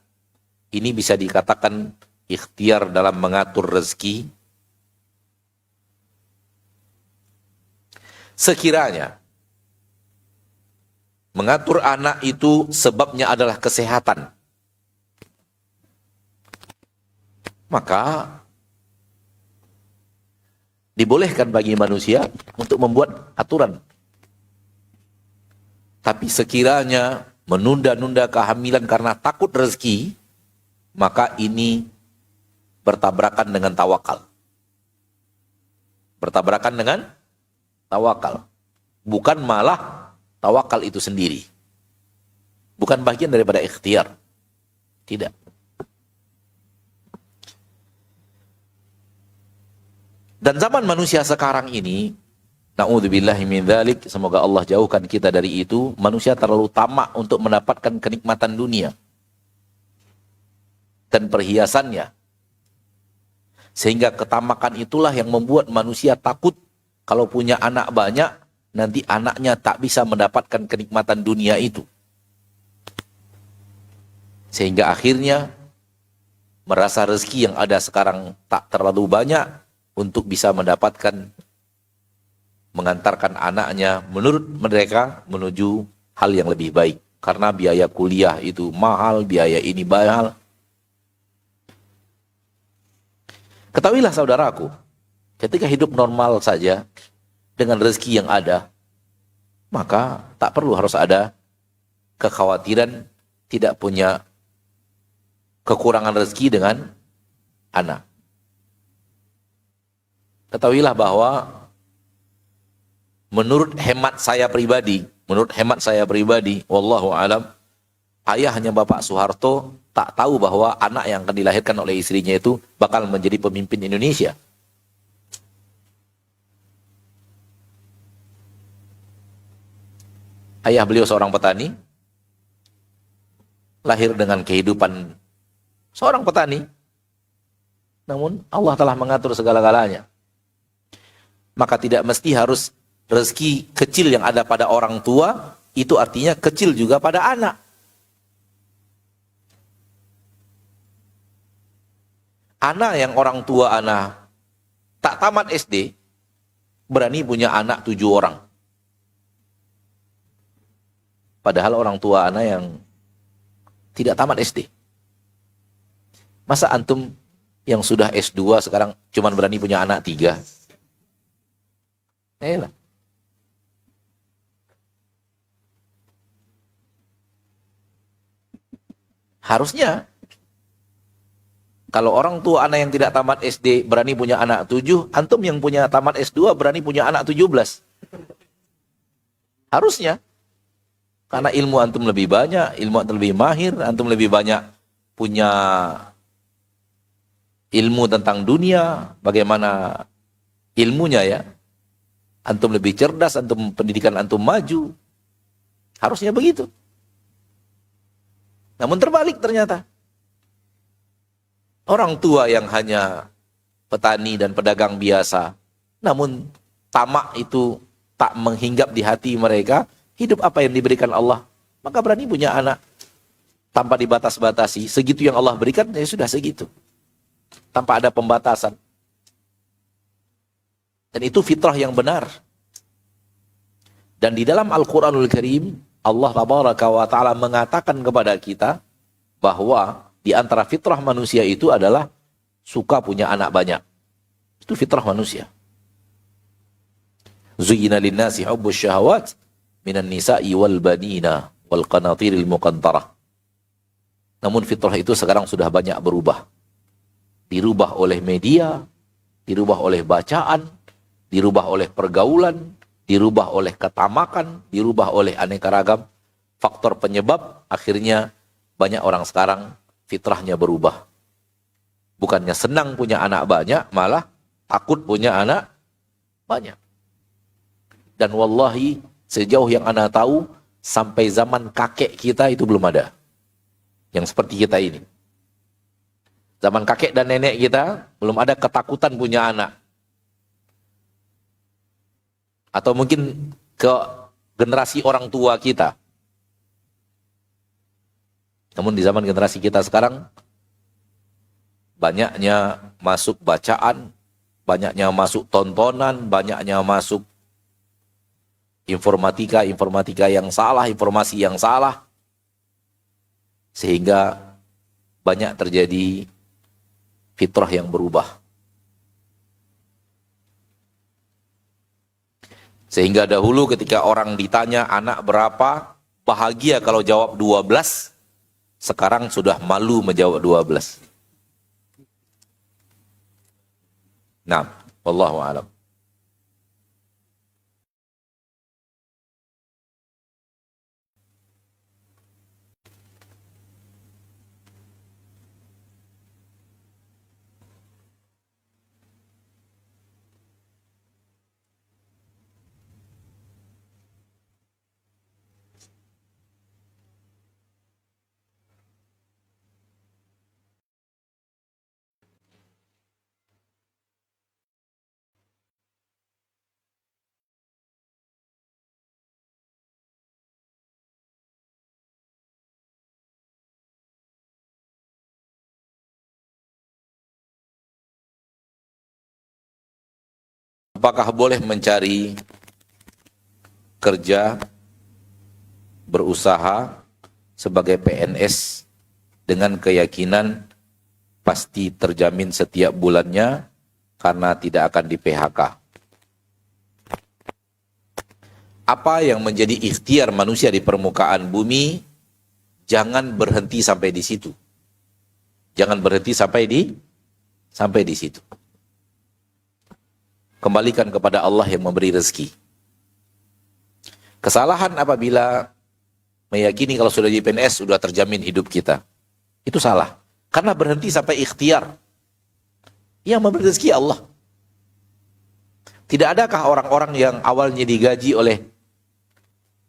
ini bisa dikatakan ikhtiar dalam mengatur rezeki? Sekiranya mengatur anak itu sebabnya adalah kesehatan, maka dibolehkan bagi manusia untuk membuat aturan. Tapi sekiranya menunda-nunda kehamilan karena takut rezeki, maka ini bertabrakan dengan tawakal. Bertabrakan dengan tawakal. Bukan malah tawakal itu sendiri. Bukan bagian daripada ikhtiar. Tidak. Dan zaman manusia sekarang ini, na'udzubillahi min dzalik, semoga Allah jauhkan kita dari itu, manusia terlalu tamak untuk mendapatkan kenikmatan dunia dan perhiasannya. Sehingga ketamakan itulah yang membuat manusia takut kalau punya anak banyak, nanti anaknya tak bisa mendapatkan kenikmatan dunia itu. Sehingga akhirnya merasa rezeki yang ada sekarang tak terlalu banyak untuk bisa mendapatkan, mengantarkan anaknya menurut mereka menuju hal yang lebih baik. Karena biaya kuliah itu mahal, biaya ini mahal. Ketahuilah saudaraku, ketika hidup normal saja dengan rezeki yang ada, maka tak perlu harus ada kekhawatiran tidak punya kekurangan rezeki dengan anak. Ketahuilah bahwa menurut hemat saya pribadi, wallahu alam, ayahnya Bapak Soeharto tak tahu bahwa anak yang akan dilahirkan oleh istrinya itu bakal menjadi pemimpin Indonesia. Ayah beliau seorang petani, lahir dengan kehidupan seorang petani, namun Allah telah mengatur segala-galanya. Maka tidak mesti harus rezeki kecil yang ada pada orang tua, itu artinya kecil juga pada anak. Anak yang orang tua anak tak tamat SD, berani punya anak 7 orang. Padahal orang tua anak yang tidak tamat SD. Masa antum yang sudah S2 sekarang cuma berani punya anak 3? Elah. Harusnya kalau orang tua anak yang tidak tamat SD berani punya anak 7, antum yang punya tamat S2 berani punya anak 17. Harusnya. Karena ilmu antum lebih banyak, ilmu antum lebih mahir, antum lebih banyak punya ilmu tentang dunia, bagaimana ilmunya ya. Antum lebih cerdas, antum pendidikan antum maju. Harusnya begitu. Namun terbalik ternyata. Orang tua yang hanya petani dan pedagang biasa, namun tamak itu tak menghinggap di hati mereka, hidup apa yang diberikan Allah, maka berani punya anak tanpa dibatas-batasi. Segitu yang Allah berikan, ya sudah segitu. Tanpa ada pembatasan. Dan itu fitrah yang benar. Dan di dalam Al-Quranul Karim, Allah Tabaraka wa Ta'ala mengatakan kepada kita bahwa di antara fitrah manusia itu adalah suka punya anak banyak. Itu fitrah manusia. Zuyyina linnasi hubbus syahawat minan nisa'i wal banina wal qanatiril muqantarah. Namun fitrah itu sekarang sudah banyak berubah. Dirubah oleh media, dirubah oleh bacaan, dirubah oleh pergaulan, dirubah oleh ketamakan, dirubah oleh aneka ragam faktor penyebab, akhirnya banyak orang sekarang fitrahnya berubah. Bukannya senang punya anak banyak, malah takut punya anak banyak. Dan wallahi, sejauh yang ana tahu, sampai zaman kakek kita itu belum ada. Yang seperti kita ini. Zaman kakek dan nenek kita, belum ada ketakutan punya anak. Atau mungkin ke generasi orang tua kita. Namun di zaman generasi kita sekarang, banyaknya masuk bacaan, banyaknya masuk tontonan, banyaknya masuk informatika yang salah, informasi yang salah, sehingga banyak terjadi fitrah yang berubah. Sehingga dahulu ketika orang ditanya anak berapa, bahagia kalau jawab 12, sekarang sudah malu menjawab 12. Nah, wallahu a'lam. Apakah boleh mencari kerja, berusaha sebagai PNS dengan keyakinan pasti terjamin setiap bulannya karena tidak akan di PHK? Apa yang menjadi ikhtiar manusia di permukaan bumi, jangan berhenti sampai di situ. Jangan berhenti sampai di situ. Kembalikan kepada Allah yang memberi rezeki. Kesalahan apabila meyakini kalau sudah jadi PNS sudah terjamin hidup kita. Itu salah. Karena berhenti sampai ikhtiar. Yang memberi rezeki Allah. Tidak adakah orang-orang yang awalnya digaji oleh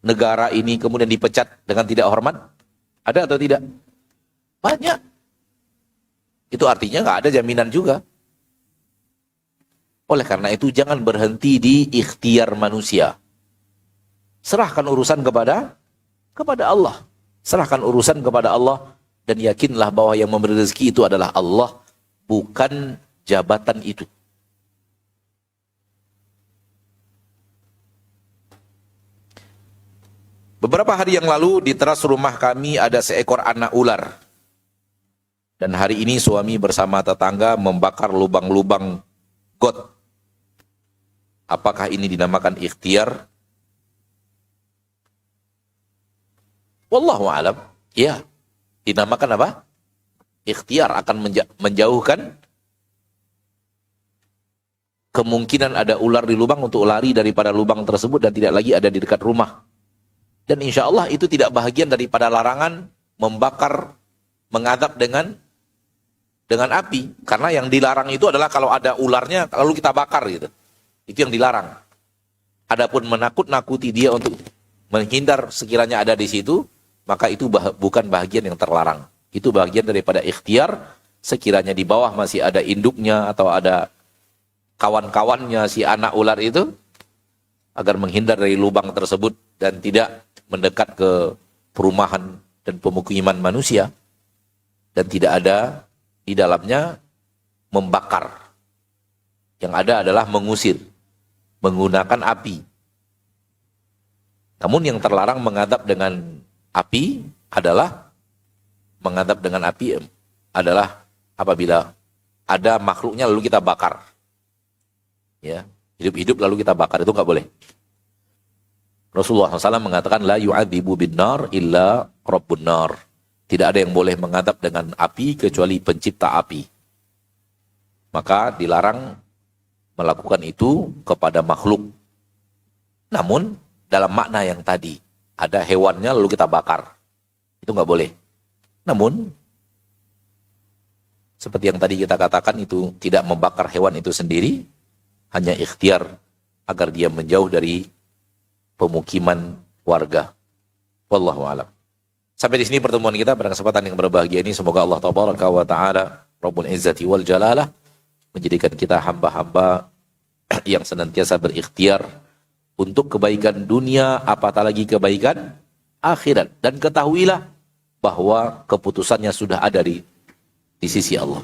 negara ini kemudian dipecat dengan tidak hormat? Ada atau tidak? Banyak. Itu artinya nggak ada jaminan juga. Oleh karena itu jangan berhenti di ikhtiar manusia. Serahkan urusan kepada Allah. Serahkan urusan kepada Allah dan yakinlah bahwa yang memberi rezeki itu adalah Allah, bukan jabatan itu. Beberapa hari yang lalu di teras rumah kami ada seekor anak ular. Dan hari ini suami bersama tetangga membakar lubang-lubang got. Apakah ini dinamakan ikhtiar? Wallahu a'lam. Ya, dinamakan apa? Ikhtiar, akan menjauhkan kemungkinan ada ular di lubang untuk lari daripada lubang tersebut dan tidak lagi ada di dekat rumah. Dan insya Allah itu tidak bahagian daripada larangan membakar, mengadab dengan api. Karena yang dilarang itu adalah kalau ada ularnya lalu kita bakar gitu. Itu yang dilarang. Adapun menakut-nakuti dia untuk menghindar sekiranya ada di situ, maka itu bukan bahagian yang terlarang. Itu bahagian daripada ikhtiar, sekiranya di bawah masih ada induknya atau ada kawan-kawannya si anak ular itu, agar menghindar dari lubang tersebut dan tidak mendekat ke perumahan dan pemukiman manusia, dan tidak ada di dalamnya membakar. Yang ada adalah mengusir, menggunakan api. Namun yang terlarang mengadab dengan api adalah apabila ada makhluknya lalu kita bakar. Ya, hidup-hidup lalu kita bakar, itu nggak boleh. Rasulullah SAW mengatakan la yu'adzibu bin-nar illa rabbun nar. Tidak ada yang boleh mengadab dengan api kecuali pencipta api. Maka dilarang melakukan itu kepada makhluk. Namun dalam makna yang tadi, ada hewannya lalu kita bakar, itu nggak boleh. Namun seperti yang tadi kita katakan, itu tidak membakar hewan itu sendiri, hanya ikhtiar agar dia menjauh dari pemukiman warga. Wallahu a'lam. Sampai di sini pertemuan kita pada kesempatan yang berbahagia ini. Semoga Allah Tabaraka wa Ta'ala Rabbul Izzati wal Jalalah menjadikan kita hamba-hamba yang senantiasa berikhtiar untuk kebaikan dunia, apatah lagi kebaikan akhirat. Dan ketahuilah bahwa keputusannya sudah ada di sisi Allah.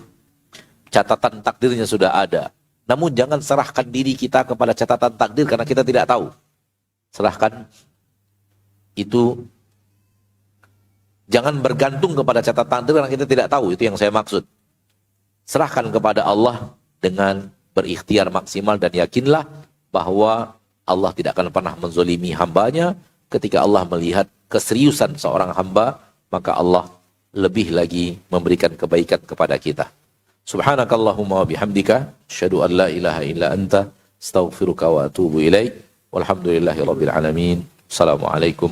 Catatan takdirnya sudah ada. Namun jangan serahkan diri kita kepada catatan takdir karena kita tidak tahu. Serahkan itu, jangan bergantung kepada catatan takdir karena kita tidak tahu, itu yang saya maksud. Serahkan kepada Allah dengan berikhtiar maksimal dan yakinlah bahwa Allah tidak akan pernah menzolimi hambanya. Ketika Allah melihat keseriusan seorang hamba, maka Allah lebih lagi memberikan kebaikan kepada kita. Subhanakallahumma wa bihamdika, asyhadu an la ilaha illa anta, astaghfiruka wa atubu ilaik. Walhamdulillahi rabbil alamin. Assalamualaikum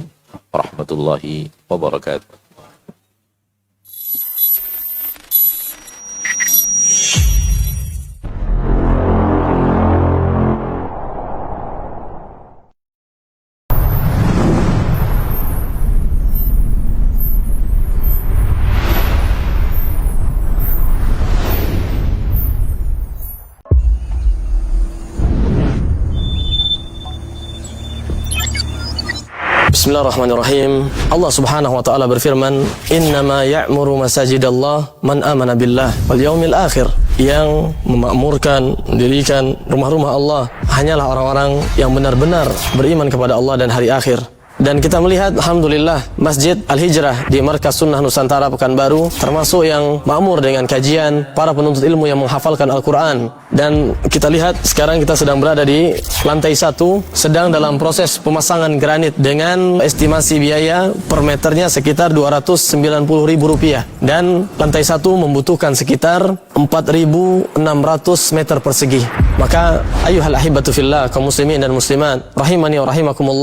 warahmatullahi wabarakatuh. Bismillahirrahmanirrahim. Allah Subhanahu wa taala berfirman, "Innama ya'muru masajidallah man amana billah wal yaumil akhir." Yang memakmurkan, mendirikan rumah-rumah Allah hanyalah orang-orang yang benar-benar beriman kepada Allah dan hari akhir. Dan kita melihat, alhamdulillah, Masjid Al-Hijrah di Markas Sunnah Nusantara Pekanbaru termasuk yang makmur dengan kajian para penuntut ilmu yang menghafalkan Al-Quran. Dan kita lihat sekarang kita sedang berada di lantai 1, sedang dalam proses pemasangan granit dengan estimasi biaya per meternya sekitar Rp290.000. Dan lantai 1 membutuhkan sekitar 4.600 meter persegi. Maka ayuhal ahibatu fillah, kaum muslimin dan muslimat, rahimani wa rahimakumullah.